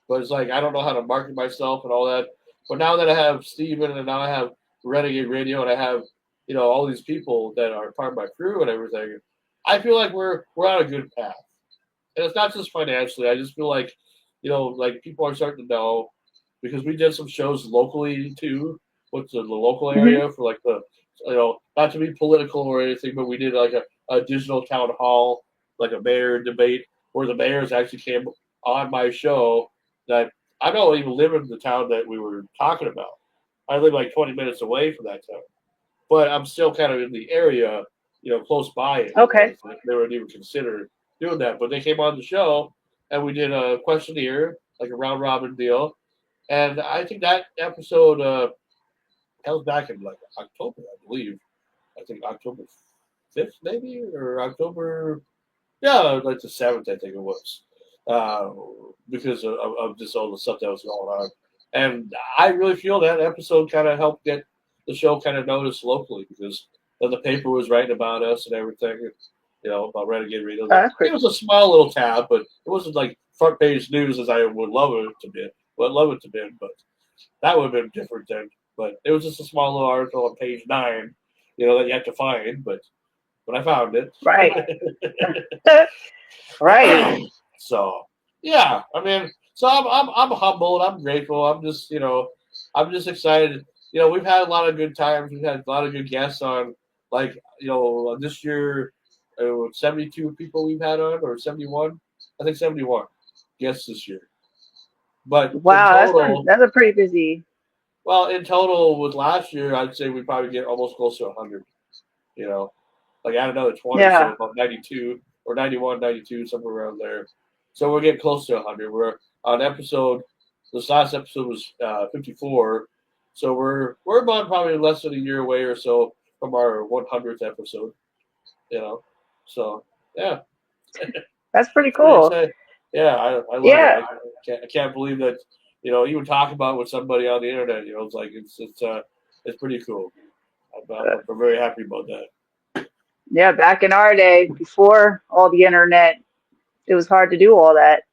But it's like I don't know how to market myself and all that. But now that I have Steven and now I have Renegade Radio and I have all these people that are part of my crew and everything, I feel like we're on a good path. And it's not just financially. I just feel like like people are starting to know because we did some shows locally too, with the local Hmm. area for like the not to be political or anything, but we did like a digital town hall, like a mayor debate where the mayors actually came on my show that I don't even live in the town that we were talking about. I live like 20 minutes away from that town, but I'm still kind of in the area, close by it. Okay. It's like they would even consider doing that, but they came on the show and we did a questionnaire, like a round robin deal, and I think that episode that was back in like October, I believe. I think October 5th, maybe, or October, yeah, like the 7th, I think it was, uh, because of just all the stuff that was going on. And I really feel that episode kind of helped get the show kind of noticed locally because then the paper was writing about us and everything, about Renegade Radio. That's It pretty. was a small little tab, but it wasn't like front page news as I would love it to be. Would love it to be, but that would have been different then. But it was just a small little article on page 9, that you have to find. But I found it. Right. Right. So yeah, I mean, so I'm humbled. I'm grateful. I'm just excited. We've had a lot of good times. We've had a lot of good guests on. Like this year, 72 people we've had on, or 71. I think 71 guests this year. But in Wow, total, that's a pretty busy. well, in total with last year, I'd say we probably get almost close to 100. You know, like add another 20, so Yeah. about 92 or 91, 92, somewhere around there. So we're getting close to 100. We're on episode. This last episode was 54, so we're about probably less than a year away or so from our 100th episode. You know, so yeah, That's pretty it's pretty cool. exciting. Yeah, I love Yeah. it. I can't believe that, even talk about it with somebody on the internet, it's like, it's pretty cool. I'm very happy about that. Yeah, back in our day, before all the internet, it was hard to do all that.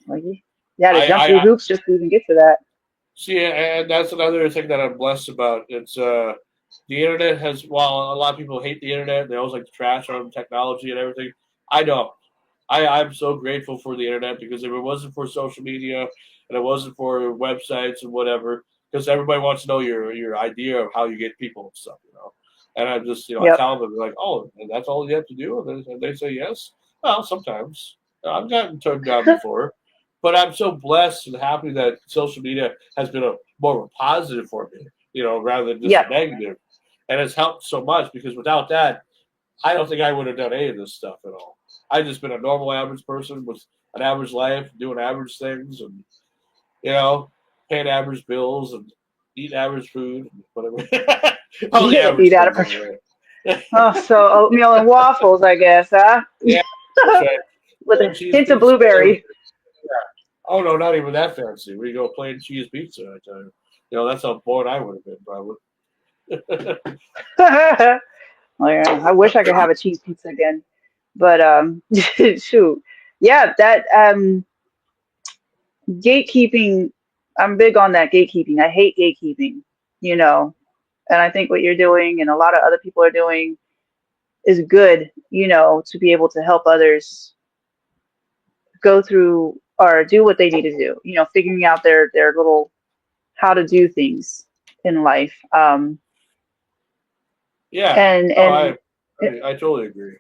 Like you had to jump through I hoops just to even get to that. See, and that's another thing that I'm blessed about. It's the internet has, while a lot of people hate the internet, they always like to trash on technology and everything. I don't. I'm so grateful for the internet, because if it wasn't for social media and it wasn't for websites and whatever, because everybody wants to know your idea of how you get people and stuff, And I just, I Yep. tell them, like, oh, and that's all you have to do, and they say yes. Well, sometimes I've gotten turned down before, but I'm so blessed and happy that social media has been a more of a positive for me, rather than just a Yep. negative, and it's helped so much, because without that, I don't think I would have done any of this stuff at all. I've just been a normal average person with an average life, doing average things, and you know, paying average bills and eating average food and whatever. All the average Eat out things of. anyway. Oh, so oatmeal and waffles, I guess, huh? Yeah, that's right. With Plain a cheese hint of pizza. blueberry. Oh no, not even that fancy. We go plain cheese pizza. I tell you, that's how bored I would have been probably. Oh, yeah, I wish I could have a cheese pizza again. But shoot. Yeah, that gatekeeping, I'm big on that gatekeeping. I hate gatekeeping, you know. And I think what you're doing and a lot of other people are doing is good, to be able to help others go through or do what they need to do, figuring out their little how to do things in life. Yeah, And no, and I totally agree.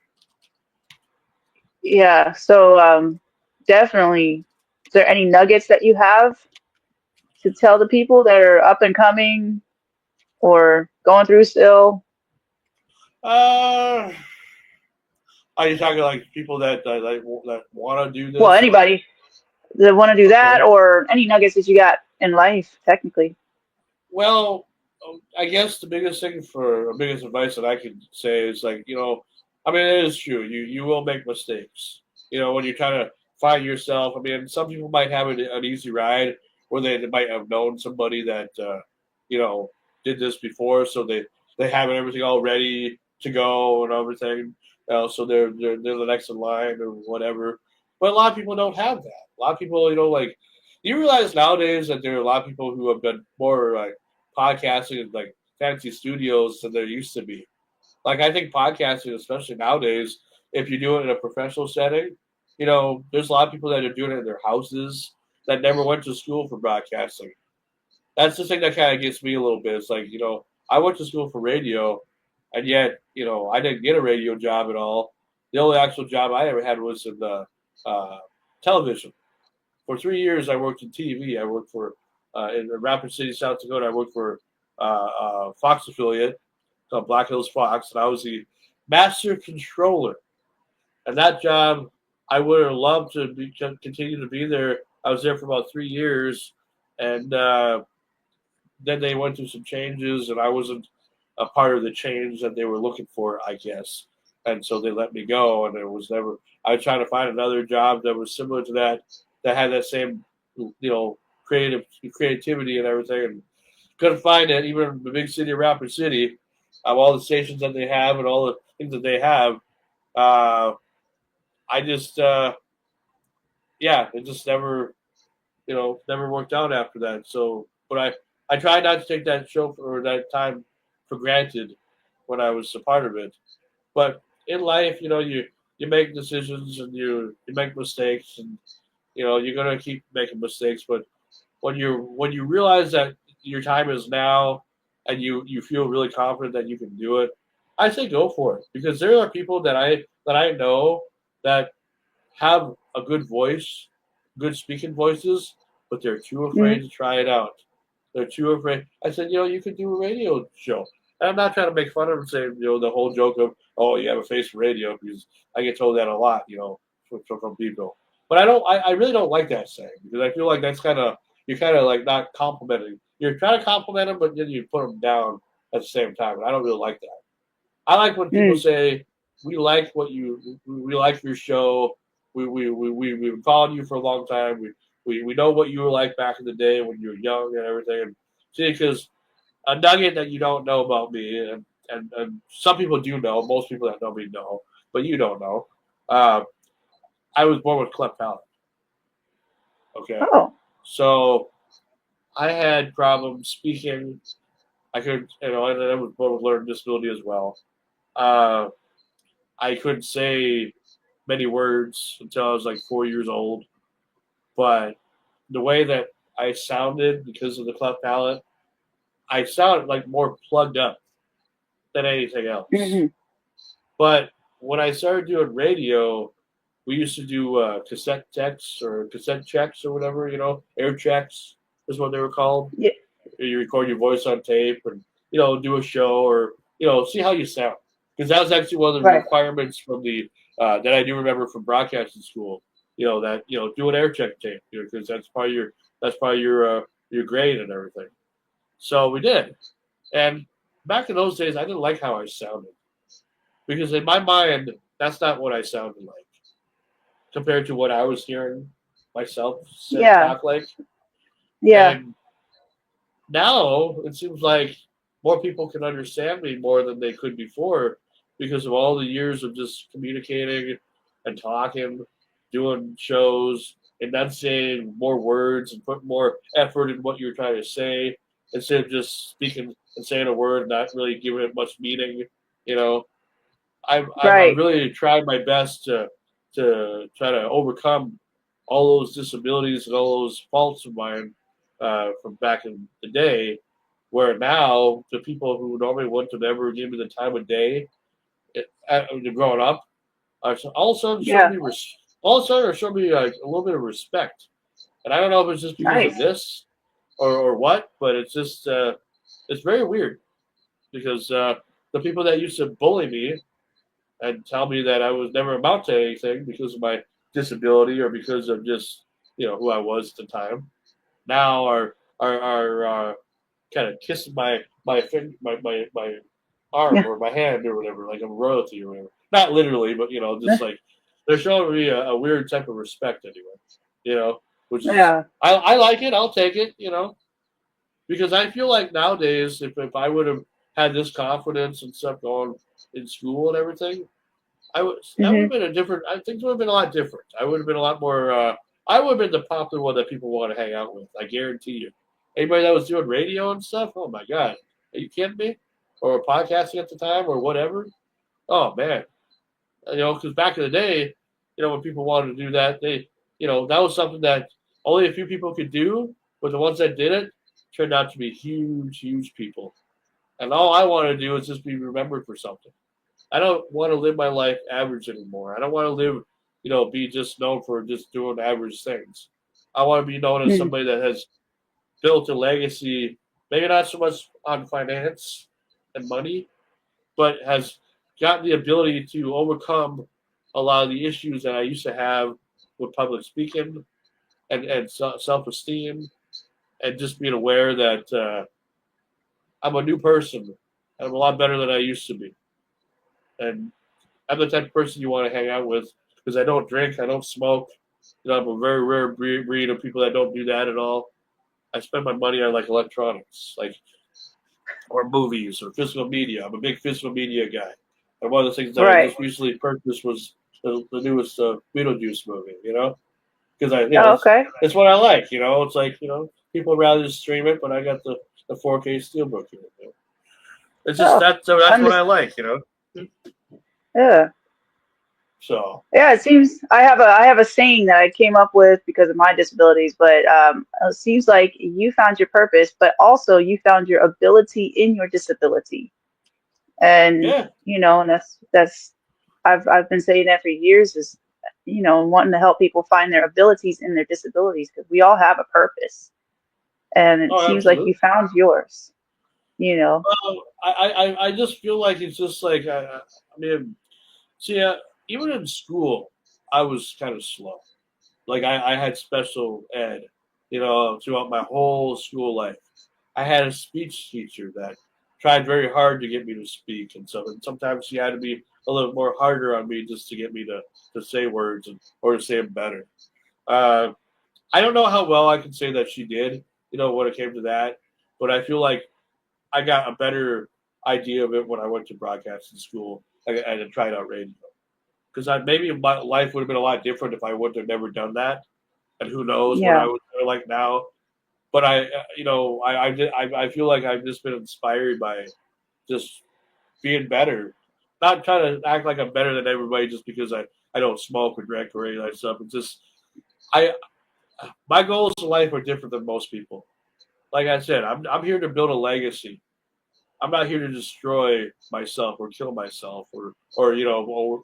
yeah, so definitely, is there any nuggets that you have to tell the people that are up and coming or going through still? Uh, are you talking like people that want to do Well, this, or anybody that want to do that okay? or any nuggets that you got in life, technically. Well, I guess the biggest thing for biggest advice that I could say is like, I mean, it is true. You will make mistakes. When you're trying to find yourself. I mean, some people might have an easy ride, where they might have known somebody that you know did this before, so they have everything all ready to go and everything. So they're the next in line or whatever. But a lot of people don't have that. A lot of people, like, you realize nowadays that there are a lot of people who have been more like podcasting in like fancy studios than there used to be. Like, I think podcasting, especially nowadays, if you do it in a professional setting, there's a lot of people that are doing it in their houses that never went to school for broadcasting. That's the thing that kind of gets me a little bit. It's like, I went to school for radio, and yet, I didn't get a radio job at all. The only actual job I ever had was in the television. For 3 years, I worked in TV. I worked for in Rapid City, South Dakota. I worked for Fox affiliate called Black Hills Fox, and I was the master controller. And that job, I would have loved to continue to be there. I was there for about 3 years, and then they went through some changes, and I wasn't a part of the change that they were looking for, I guess. And so they let me go, and it was never. I was trying to find another job that was similar to that had that same, creativity and everything, and couldn't find it. Even in the big city of Rapid City, of all the stations that they have and all the things that they have, uh, I just, yeah, it just never worked out after that. So, but I tried not to take that show or that time for granted when I was a part of it. But in life, you make decisions and you make mistakes, and you're gonna keep making mistakes. But when you realize that your time is now, and you feel really confident that you can do it, I say go for it, because there are people that I know that have a good voice, good speaking voices, but they're too Mm-hmm. afraid to try it out. They're too afraid. I said, you could do a radio show. And I'm not trying to make fun of them, saying, the whole joke of, oh, you have a face for radio, because I get told that a lot, from people. But I really don't like that saying, because I feel like that's you're kind of like not complimenting. You're trying to compliment them, but then you put them down at the same time. And I don't really like that. I like when people Mm. say, we like your show. we've been following you for a long time. We know what you were like back in the day when you were young and everything. And see, because a nugget that you don't know about me, and some people do know, most people that know me know, but you don't know. Uh, I was born with cleft palate. Okay, Oh. so I had problems speaking. I could, and I was born with learning disability as well. Uh, I couldn't say many words until I was like 4 years old. But the way that I sounded because of the cleft palate, I sounded like more plugged up than anything else. Hmm. But when I started doing radio, we used to do cassette checks or cassette checks or whatever, air checks is what they were called. Yeah. You record your voice on tape and, do a show or, see how you sound. Because that was actually one of the Right. requirements from that I do remember from broadcasting school. That do an air check tape, because that's probably your grade and everything. So we did, and back in those days, I didn't like how I sounded because in my mind, that's not what I sounded like compared to what I was hearing myself Yeah. talk like. Yeah. And now it seems like more people can understand me more than they could before because of all the years of just communicating and talking, doing shows, enunciating more words and putting more effort in what you're trying to say instead of just speaking and saying a word and not really giving it much meaning. You know, I'm Right. really trying my best to try to overcome all those disabilities and all those faults of mine from back in the day. Where now the people who normally wouldn't have ever given me the time of day, growing up, all of a sudden showed Yeah. me all of a sudden showed me like a little bit of respect. And I don't know if it's just because of Nice. this or what, but it's just it's very weird because the people that used to bully me and tell me that I was never amount to anything because of my disability or because of just who I was at the time. Now are kind of kissing my arm Yeah. or my hand or whatever, like I'm royalty or whatever. Not literally, but just like they're showing me a weird type of respect anyway. Which is Yeah. I like it. I'll take it. Because I feel like nowadays, if I would have had this confidence and stuff going in school and everything, that would Hmm. have been a different. I think it would have been a lot different. I would have been a lot more. I would have been the popular one that people want to hang out with. I guarantee you. Anybody that was doing radio and stuff, oh my god, are you kidding me? Or podcasting at the time, or whatever. Oh man, because back in the day, when people wanted to do that, that was something that only a few people could do. But the ones that did it turned out to be huge, huge people. And all I want to do is just be remembered for something. I don't want to live my life average anymore. I don't want to live, be just known for just doing average things. I want to be known as Hmm. somebody that has built a legacy, maybe not so much on finance and money, but has got the ability to overcome a lot of the issues that I used to have with public speaking and self esteem and just being aware that I'm a new person and I'm a lot better than I used to be. And I'm the type of person you want to hang out with because I don't drink, I don't smoke. I'm a very rare breed of people that don't do that at all. I spend my money on like electronics, like or movies or physical media. I'm a big physical media guy. And one of the things that I Right. just recently purchased was the newest Beetlejuice movie. Because Oh, okay. it's what I like. It's like people would rather just stream it, but I got the 4K steelbook here. It's just Oh, that's I'm what I just. like. Yeah. So Yeah, it seems I have a saying that I came up with because of my disabilities, but it seems like you found your purpose, but also you found your ability in your disability, and yeah. and that's I've been saying that for years is wanting to help people find their abilities in their disabilities because we all have a purpose, and it Oh, seems like you absolutely. found yours. You know. I just feel like it's just like I mean, see, even in school, I was kind of slow. Like I had special ed, throughout my whole school life. I had a speech teacher that tried very hard to get me to speak, and sometimes she had to be a little more harder on me just to get me to say words or to say them better. Uh, I don't know how well I can say that she did, when it came to that, but I feel like I got a better idea of it when I went to broadcasting school and tried out radio. Because maybe my life would have been a lot different if I would have never done that, and who knows what I Yeah. would be like now. But I feel like I've just been inspired by just being better, not trying to act like I'm better than everybody just because I don't smoke or drink or any of that stuff. It's just I my goals in life are different than most people. Like I said, I'm here to build a legacy. I'm not here to destroy myself or kill myself or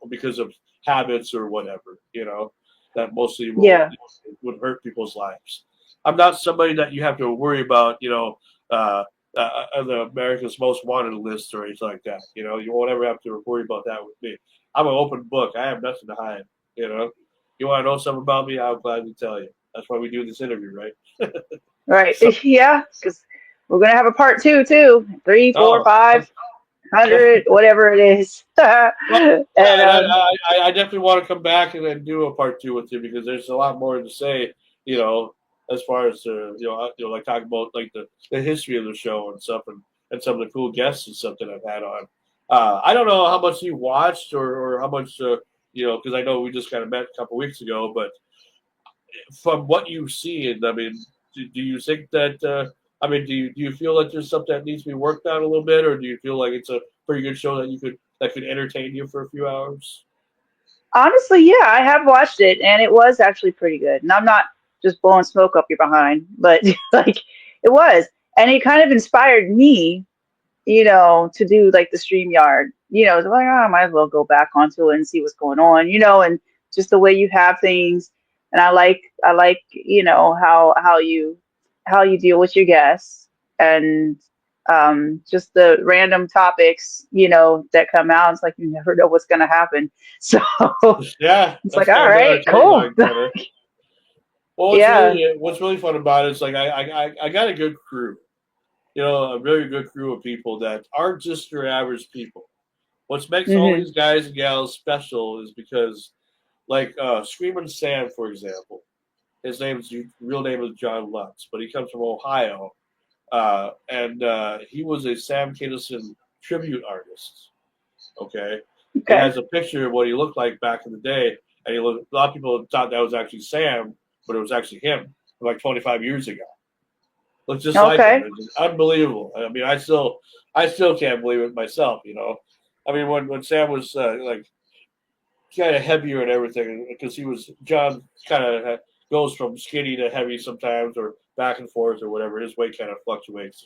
because of habits or whatever, that mostly Yeah. would hurt people's lives. I'm not somebody that you have to worry about, on the America's Most Wanted list or anything like that. You won't ever have to worry about that with me. I'm an open book. I have nothing to hide. You want to know something about me? I'll gladly tell you. That's why we do this interview, right? Right. So, Yeah. Because we're gonna have a part two too. Three, four, oh, 500, whatever it is. well, And yeah, and I definitely want to come back and then do a part two with you because there's a lot more to say, as far as like talking about like the history of the show and stuff, and some of the cool guests and stuff that I've had on. I don't know how much you watched or how much because I know we just kind of met a couple weeks ago, but from what you've seen, I mean, do you think that? Do you feel that there's something that needs to be worked on a little bit, or do you feel like it's a pretty good show that could entertain you for a few hours? honestly, yeah, I have watched it, and it was actually pretty good. And I'm not just blowing smoke up your behind, but like it was, and it kind of inspired me, to do like the stream yard. It's like, oh, I might as well go back onto it and see what's going on, and just the way you have things. And I like, how you deal with your guests and just the random topics, that come out. It's like you never know what's gonna happen. So Yeah, it's that's like, kind all of been our right, cool. tagline, kind of. Well, Yeah. what's really fun about it is like I got a good crew, a very good crew of people that aren't just your average people. What makes all Hmm. these guys and gals special is because, like, Screamin' Sam, for example, his real name is John Lutz, but he comes from Ohio, and he was a Sam Kinison tribute artist. Okay, he Okay. has a picture of what he looked like back in the day, and a lot of people thought that was actually Sam, but it was actually him from like 25 years ago. Looks just like him. Okay. It's unbelievable. I mean, I still can't believe it myself. I mean, when Sam was like kind of heavier and everything, because he was John kind of goes from skinny to heavy sometimes, or back and forth, or whatever. His weight kind of fluctuates.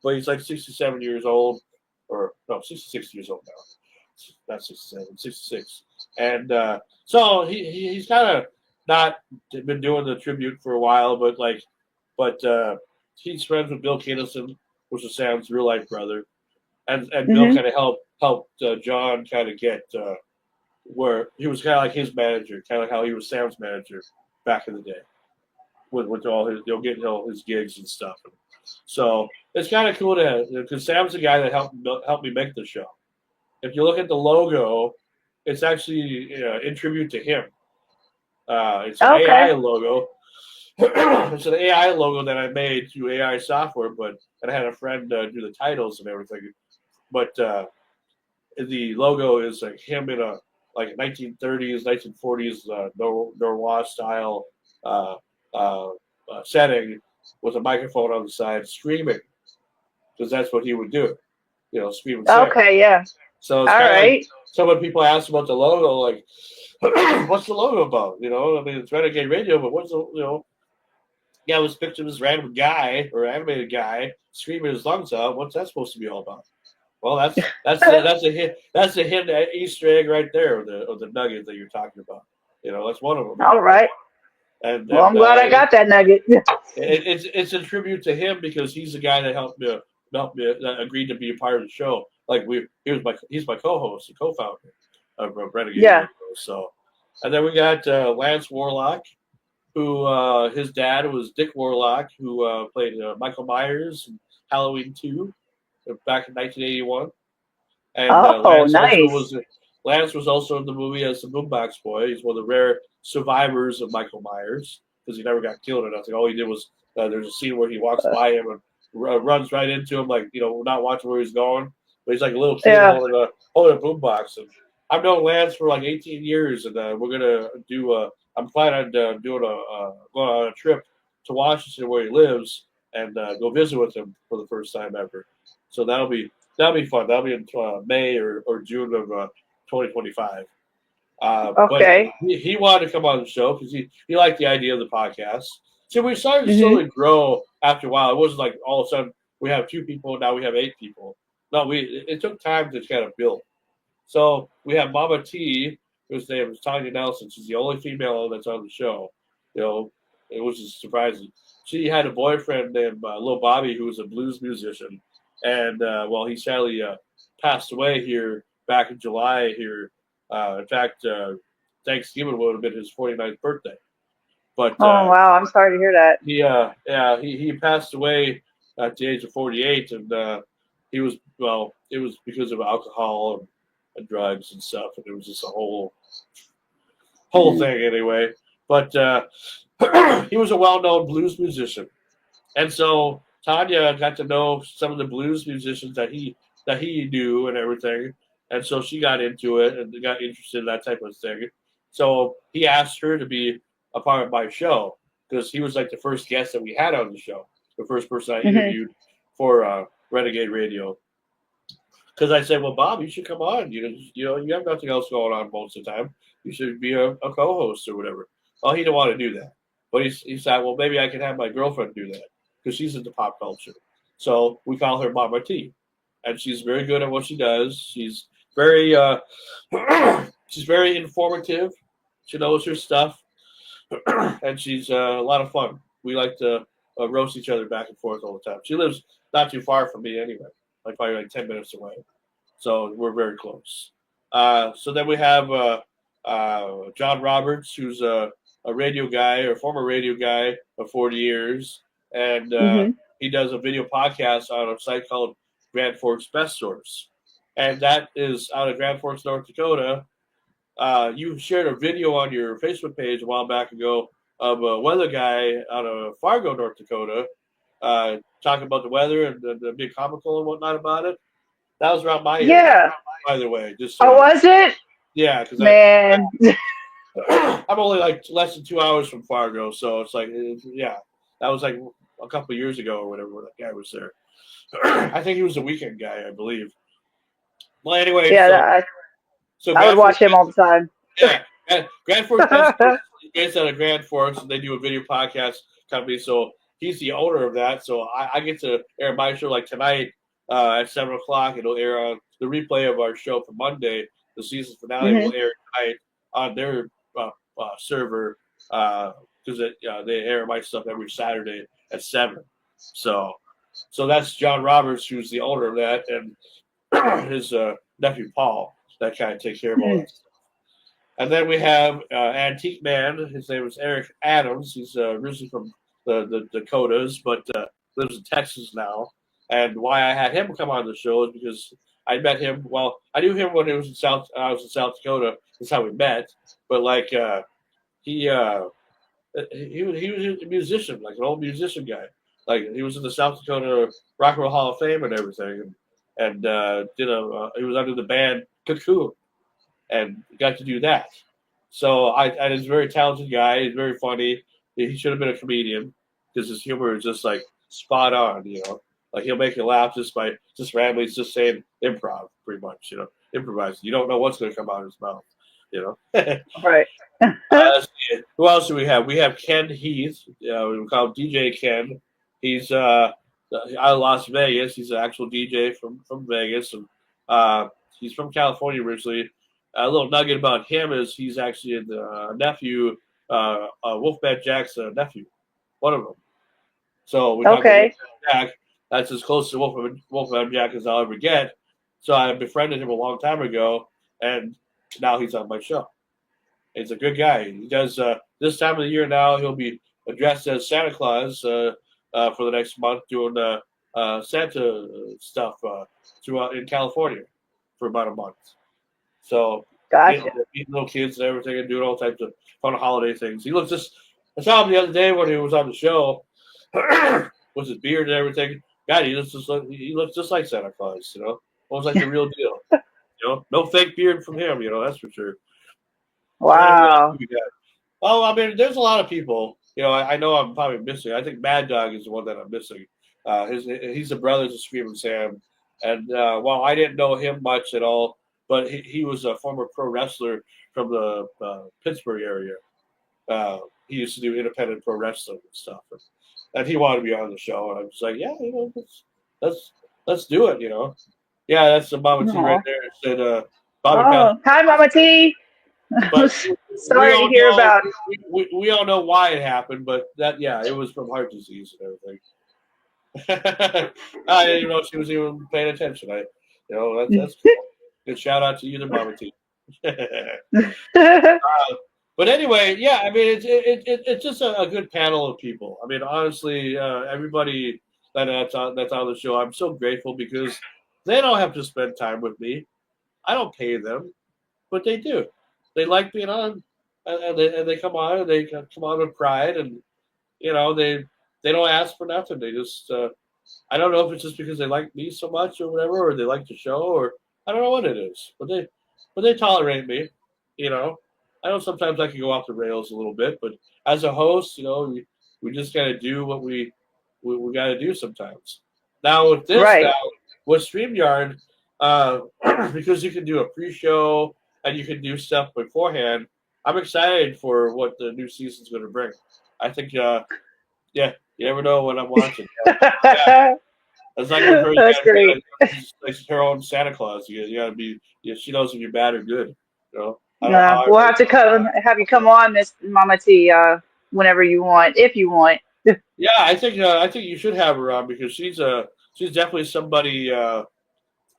But he's like 67 years old, or no, 66 years old now. Not 67, 66. And so he's kind of not been doing the tribute for a while, but he's friends with Bill Kinnison, which is Sam's real life brother, and Bill Hmm. kind of helped John kind of get where he was kind of like his manager, kind of like how he was Sam's manager back in the day with all his getting all his gigs and stuff. So it's kind of cool to because Sam's the guy that helped me make the show. If you look at the logo, it's actually in tribute to him. It's an AI Okay. logo. It's an AI logo that I made through AI software, and I had a friend do the titles and everything. But the logo is like him in a like 1930s, 1940s noir style uh, uh, setting with a microphone on the side, screaming because that's what he would do, scream and sing. Okay. Yeah. So it's All kind of like right. so when people ask about the logo, like, what's the logo about? I mean, it's Renegade Radio, but what's yeah, it was picture of this random guy or animated guy screaming his lungs out. What's that supposed to be all about? Well, that's a hint Easter egg right there, of the nugget that you're talking about. That's one of them All anyway. right. And Well, I'm and glad I got that nugget. it's a tribute to him because he's the guy that helped me that agreed to be a part of the show. Like he's my co-host and co-founder of Renegade Yeah. Radio. So, and then we got Lance Warlock, who his dad was Dick Warlock, who played Michael Myers in Halloween 2. back in 1981. And Oh, nice. Lance was also in the movie as the Boombox Boy. He's one of the rare survivors of Michael Myers because he never got killed or nothing. All he did was there's a scene where he walks by him and runs right into him, like not watching where he's going. But he's like a little kid Yeah. holding a boombox. And I've known Lance for like 18 years, and we're gonna do. I'm planning on doing going on a trip to Washington where he lives and go visit with him for the first time ever. So that'll be fun. That'll be in May or June of 2025. Okay. But he wanted to come on the show because he liked the idea of the podcast. So we started to slowly grow after a while. It wasn't like all of a sudden we have 2 people, now we have 8 people. No, it took time to kind of build. So we have Mama T, whose name is Tanya Nelson. She's the only female that's on the show. It was just surprising. She had a boyfriend named Lil Bobby, who was a blues musician. And, he sadly passed away here back in July here. In fact, Thanksgiving would have been his 49th birthday. But oh wow, I'm sorry to hear that. he passed away at the age of 48, and it was because of alcohol and drugs and stuff, and it was just a whole thing anyway. But he was a well-known blues musician, and so Tanya got to know some of the blues musicians that he knew and everything. And so she got into it and got interested in that type of thing. So he asked her to be a part of my show because he was like the first guest that we had on the show, the first person I interviewed for Renegade Radio. Because I said, well, Bob, you should come on. You have nothing else going on most of the time. You should be a co-host or whatever. Well, he didn't want to do that. But he said, well, maybe I can have my girlfriend do that because she's into pop culture. So we call her Mama T. And she's very good at what she does. She's very informative. She knows her stuff, and she's a lot of fun. We like to roast each other back and forth all the time. She lives not too far from me anyway, probably like 10 minutes away. So we're very close. So then we have John Roberts, who's a radio guy or former radio guy of 40 years, and he does a video podcast on a site called Grand Forks Best Stores. And that is out of Grand Forks, North Dakota. You shared a video on your Facebook page a while back ago of a weather guy out of Fargo, North Dakota, talking about the weather and being comical and whatnot about it. That was around my area, by the way. Was it? Yeah, because man, I'm only like less than 2 hours from Fargo, so it's like, that was like a couple of years ago or whatever when that guy was there. I think he was a weekend guy, I believe. Well, anyway, I would watch him all the time. Yeah, Grand Forks is based out of Grand Forks, and they do a video podcast company. So he's the owner of that. So I get to air my show like tonight at 7:00. It'll air on the replay of our show for Monday. The season finale will air tonight on their server because they air my stuff every Saturday at 7. So that's John Roberts, who's the owner of that, and his nephew Paul that kind of takes care of all that stuff. And then we have Antique Man. His name is Eric Adams. He's originally from the Dakotas, but lives in Texas now. And why I had him come on the show is because I met him. Well, I knew him when I was in South Dakota. That's how we met. But like he was a musician, like an old musician guy. Like he was in the South Dakota Rock and Roll Hall of Fame and everything, and he was under the band Cocoon, and got to do that. So and he's a very talented guy. He's very funny. He should have been a comedian because his humor is just like spot on. Like he'll make you laugh just by randomly just saying improv, pretty much. Improvising. You don't know what's going to come out of his mouth. Right. Who else do we have? We have Ken Heath. We call him DJ Ken. He's out of Las Vegas. He's an actual DJ from Vegas, and he's from California originally. A little nugget about him is he's actually the nephew, Wolfman Jack's nephew, one of them. So we talk about Wolfman Jack. That's as close to Wolfman Jack as I'll ever get. So I befriended him a long time ago, and now he's on my show. He's a good guy. He does this time of the year now. He'll be dressed as Santa Claus for the next month, doing Santa stuff throughout in California for about a month. So Gotcha. meeting little kids and everything and doing all types of fun holiday things. He looks just. I saw him the other day when he was on the show with his beard and everything. God, he looks just like Santa Claus. Almost like the real deal. No fake beard from him. That's for sure. So anyway, Wow. we got. Oh, I mean, there's a lot of people. I know I'm probably missing. I think Mad Dog is the one that I'm missing. He's the brother to Screaming Sam, and while I didn't know him much at all, but he was a former pro wrestler from the Pittsburgh area. He used to do independent pro wrestling and stuff, and he wanted to be on the show. And I was like, yeah, let's do it. Yeah, that's the Mama T right Aw. there. It said Bobby passed. Oh, hi, Mama T. But we Sorry to all hear know about. we all know why it happened, but it was from heart disease and everything. I didn't even know she was even paying attention. That's cool. Good shout out to you, the Mama T. But anyway, yeah, I mean it's just a good panel of people. I mean, honestly, everybody that's on the show, I'm so grateful because they don't have to spend time with me. I don't pay them, but they do. They like being on, and they come on, and they come on with pride, and they don't ask for nothing. They just I don't know if it's just because they like me so much or whatever, or they like the show, or I don't know what it is, but they tolerate me. I know sometimes I can go off the rails a little bit, but as a host, we just got to do what we got to do sometimes. Now with this, Right. with StreamYard, because you can do a pre-show and you can do stuff beforehand. I'm excited for what the new season's going to bring. I think, yeah, you never know what I'm watching. Yeah, it's like with her. That's great. She's like her own Santa Claus. You got to be. She knows if you're bad or good. I don't know Nah, how I we'll really have to have you come on, Miss Mama T, whenever you want, if you want. Yeah, I think you should have her on because she's definitely somebody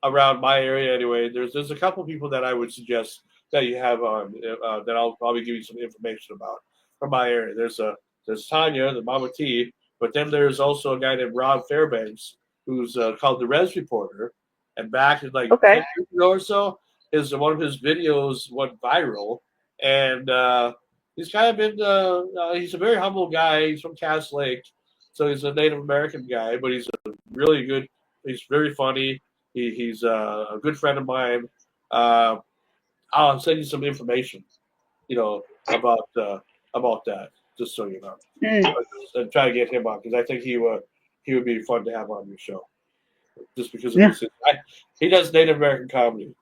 around my area anyway. There's a couple people that I would suggest that you have on that I'll probably give you some information about from my area. There's Tanya, the Mama T, but then there's also a guy named Rob Fairbanks who's called the Res Reporter, and back in like Okay. 10 years ago or so, one of his videos went viral, and he's kind of been he's a very humble guy. He's from Cass Lake, so he's a Native American guy, but he's a really good. He's very funny. He's a good friend of mine. I'll send you some information, about that, just so you know. Mm. And try to get him on because I think he would be fun to have on your show, just because of Yeah. he does Native American comedy,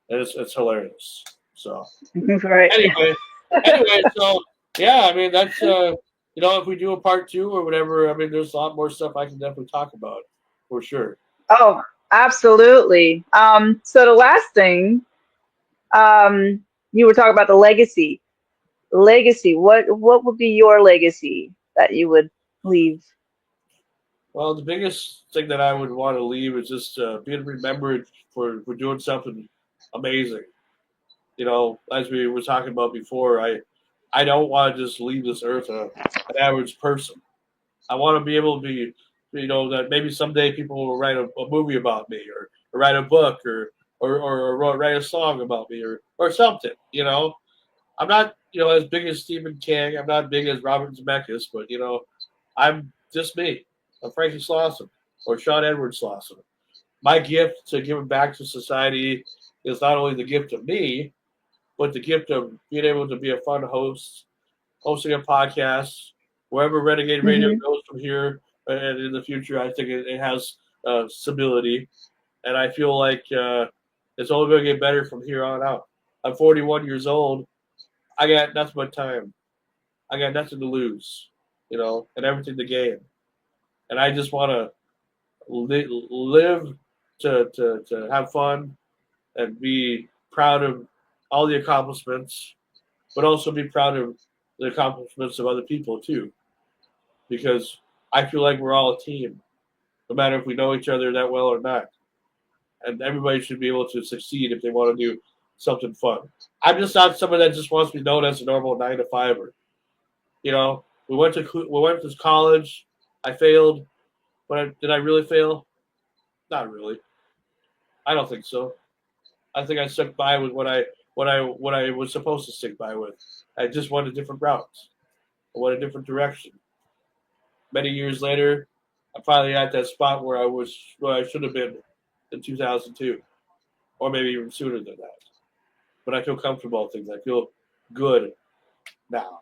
and it's hilarious. So Right. anyway, so yeah, I mean that's if we do a part 2 or whatever, I mean there's a lot more stuff I can definitely talk about for sure. Oh, absolutely. So the last thing, you were talking about the legacy. Legacy. What would be your legacy that you would leave? Well, the biggest thing that I would want to leave is just being remembered for doing something amazing. As we were talking about before, I don't want to just leave this earth an average person. I want to be able to be, that maybe someday people will write a movie about me or write a book or write a song about me or something. I'm not, as big as Stephen King. I'm not big as Robert Zemeckis, but, I'm just me. I'm Franky Slawson or Sean Edward Slawson. My gift to giving back to society is not only the gift of me, but the gift of being able to be a fun host, hosting a podcast, wherever Renegade Radio Hmm. goes from here and in the future. I think it has stability, and I feel like it's only going to get better from here on out. I'm 41 years old. I got nothing but time. I got nothing to lose, and everything to gain. And I just want to live to have fun and be proud of all the accomplishments, but also be proud of the accomplishments of other people too, because I feel like we're all a team, no matter if we know each other that well or not. And everybody should be able to succeed if they want to do something fun. I'm just not someone that just wants to be known as a normal 9 to 5er. We went to college. I failed, but did I really fail? Not really. I don't think so. I think I stuck by with what I was supposed to stick by with. I just went a different route. I went a different direction. Many years later, I'm finally at that spot where I should have been in 2002, or maybe even sooner than that. But I feel comfortable with things. I feel good now.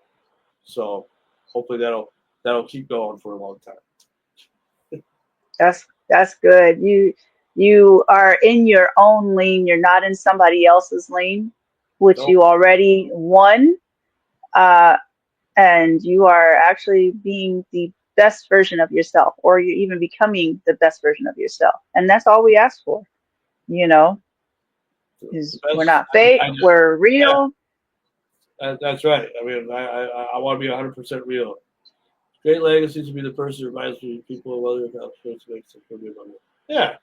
So hopefully that'll keep going for a long time. That's good. You are in your own lane. You're not in somebody else's lane, which No, you already won. Uh, and you are actually being the best version of yourself, or you're even becoming the best version of yourself. And that's all we ask for, you know, the is we're best. not fake, we're Yeah, real. that's right. I mean, I want to be 100% real. Great legacy to be the person who reminds me people of other accomplishments makes them feel good about it. Yeah.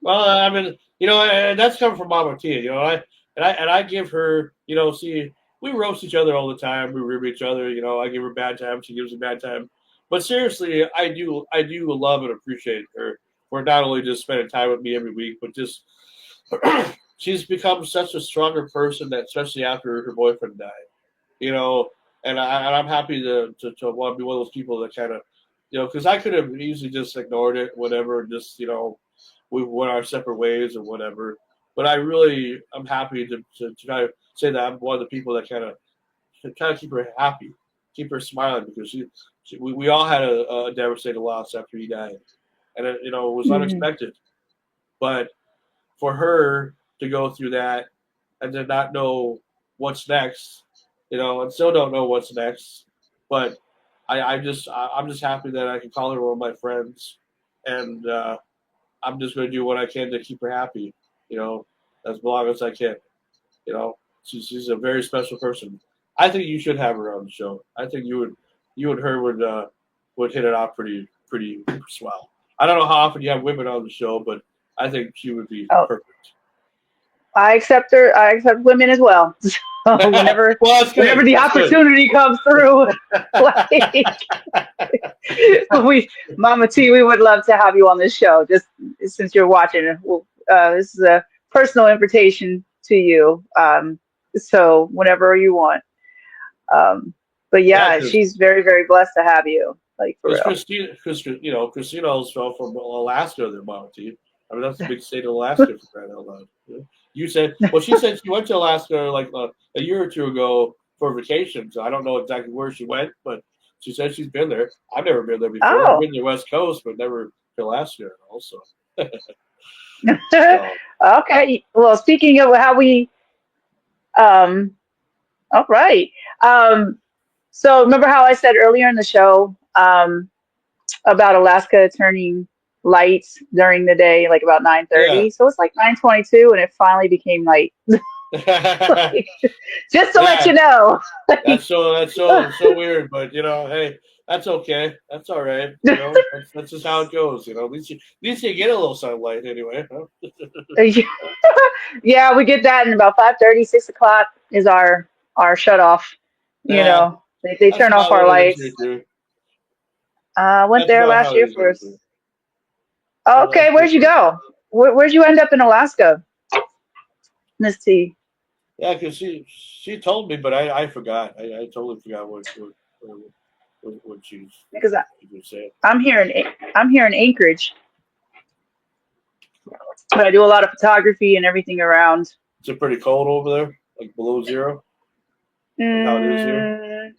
Well, I mean, and that's coming from Mama Tia. I give her, see, we roast each other all the time. We rib each other. I give her bad time. She gives me bad time. But seriously, I do love and appreciate her for not only just spending time with me every week, but just she's become such a stronger person that, especially after her boyfriend died, you know, and I'm happy to want to be one of those people that kind of, because I could have easily just ignored it, whatever, just we went our separate ways or whatever. But I'm happy to try to say that I'm one of the people that kind of keep her happy, keep her smiling because we all had a devastating loss after he died, and it was Mhm. unexpected. But for her to go through that and to not know what's next, and still don't know what's next. But I'm just happy that I can call her one of my friends, and I'm just going to do what I can to keep her happy, you know, as long as I can. She's a very special person. I think you should have her on the show. I think you and her would hit it off pretty swell. I don't know how often you have women on the show, but I think she would be Oh, perfect. I accept her. I accept women as well. So whenever, Well, that's whenever good. the That's good. opportunity comes through, like Mama T, we would love to have you on this show. Just since you're watching, well, this is a personal invitation to you. So whenever you want. Um, but Yeah, yeah, she's very, very blessed to have you. Like for because real. Christina's from Alaska, their mom team. I mean, that's a big state of Alaska for crying out loud. You said, well, she said she went to Alaska like a year or two ago for vacation. So I don't know exactly where she went, but she said she's been there. I've never been there before. I've Oh, been to the West Coast, but never to Alaska also. So okay. Well, speaking of how we, um, all right. Um, so remember how I said earlier in the show, about Alaska turning lights during the day, like about yeah, 9:30. So it's like 9:22, and it finally became light. Like, just to let yeah. you know. That's so weird, but hey, that's okay. That's all right. That's just how it goes. At least you get a little sunlight anyway. Huh? Yeah, we get that in about 5:30, 6 o'clock is our shut off. Yeah, They that's turn off about our what it is here lights. too. I went That's there about last how it year is here for. too. Oh, Yeah, last okay, year where'd you for go? Where'd you end up in Alaska, Miss T? yeah, because she told me, but I forgot. I totally forgot what Because she was saying. I'm here in Anchorage, but I do a lot of photography and everything around. Is it pretty cold over there, like below zero, like how it is here, Mm,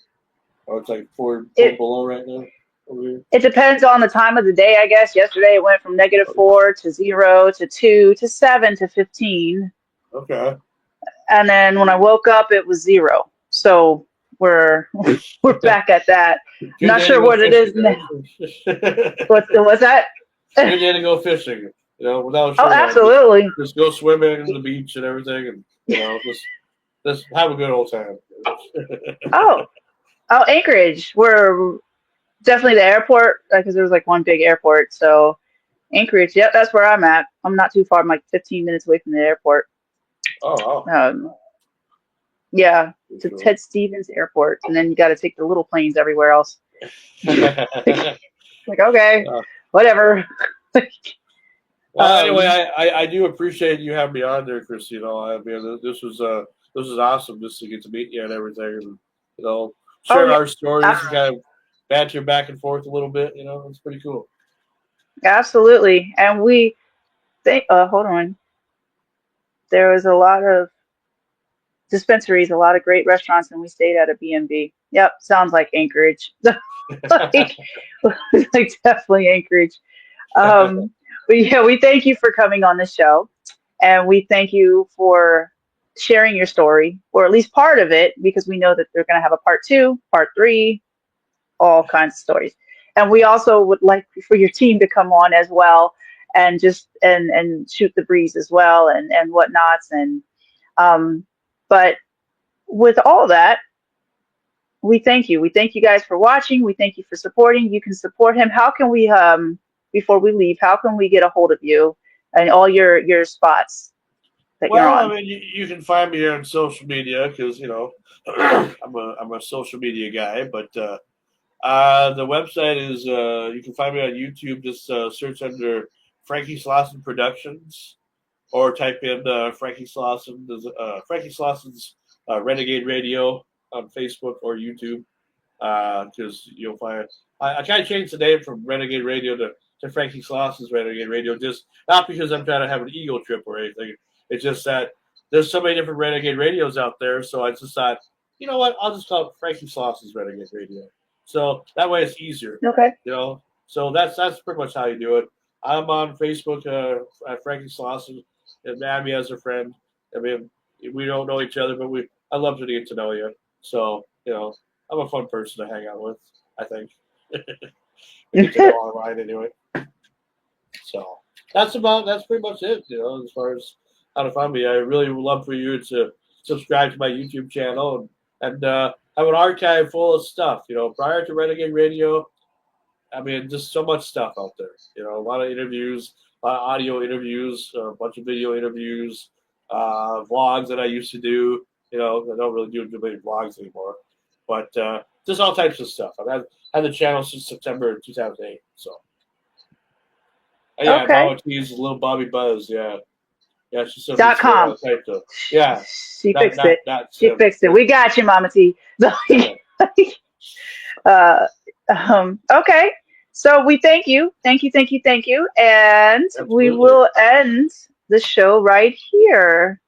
or it's like four it below right now over here? it depends on the time of the day, I guess. Yesterday it went from -4 to 0 to 2 to 7 to 15, Okay. and then when I woke up it was 0. So we're we're back at that. Good Not day to sure go what it is fishing, now. right? What's that? Good day to go fishing. Without a Oh, shirt on, absolutely. just go swimming in the beach and everything, and just have a good old time. Oh, oh, Anchorage. We're definitely the airport because there was like one big airport. So Anchorage, yep, that's where I'm at. I'm not too far. I'm like 15 minutes away from the airport. Oh wow, Um, yeah, for to sure. Ted Stevens Airport, and then you got to take the little planes everywhere else. Like, okay, Uh, whatever. Well, anyway, I do appreciate you having me on there, Christinall. I mean, this was awesome just to get to meet you and everything, and Oh share yeah, our stories and ab- kind of banter back and forth a little bit. It's pretty cool. absolutely. And we think. Hold on. There was a lot of dispensaries, a lot of great restaurants, and we stayed at a B&B. Yep, sounds like Anchorage. like, like definitely Anchorage. Um, but yeah, we thank you for coming on the show, and we thank you for sharing your story, or at least part of it, because we know that they're going to have a part two, part three, all kinds of stories. And we also would like for your team to come on as well, and just and shoot the breeze as well, and whatnots. And um, but with all that, we thank you. We thank you guys for watching. We thank you for supporting. You can support him. How can we before we leave, how can we get a hold of you and all your spots that you're Well, I on? mean, you can find me on social media because I'm a social media guy. But the website is you can find me on YouTube. Just search under Franky Slawson Productions, or type in Franky Slauson's Renegade Radio on Facebook or YouTube, because you'll find I kind of changed the name from Renegade Radio to Franky Slauson's Renegade Radio, just not because I'm trying to have an ego trip or anything. It's just that there's so many different Renegade Radios out there, so I just thought, you know what, I'll just call it Franky Slauson's Renegade Radio. So that way it's easier, Okay. So that's pretty much how you do it. I'm on Facebook at Franky Slawson, and add me as a friend. I mean, we don't know each other, but I love to get to know you. So I'm a fun person to hang out with, I think. I get to know online anyway. So that's pretty much it, as far as how to find me. I really would love for you to subscribe to my YouTube channel and have an archive full of stuff. Prior to Renegade Radio, I mean, just so much stuff out there. A lot of interviews, a lot of audio interviews, a bunch of video interviews, vlogs that I used to do. I don't really do many vlogs anymore, but just all types of stuff. I've had the channel since September 2008. So, yeah, Okay. Mama T's Little Bobby Buzz. Yeah, she sent me some .com. type of. Yeah, She fixed it. not She fixed it. We got you, Mama T. uh, okay. So we thank you. Thank you, thank you, thank you. And we Absolutely. will end the show right here.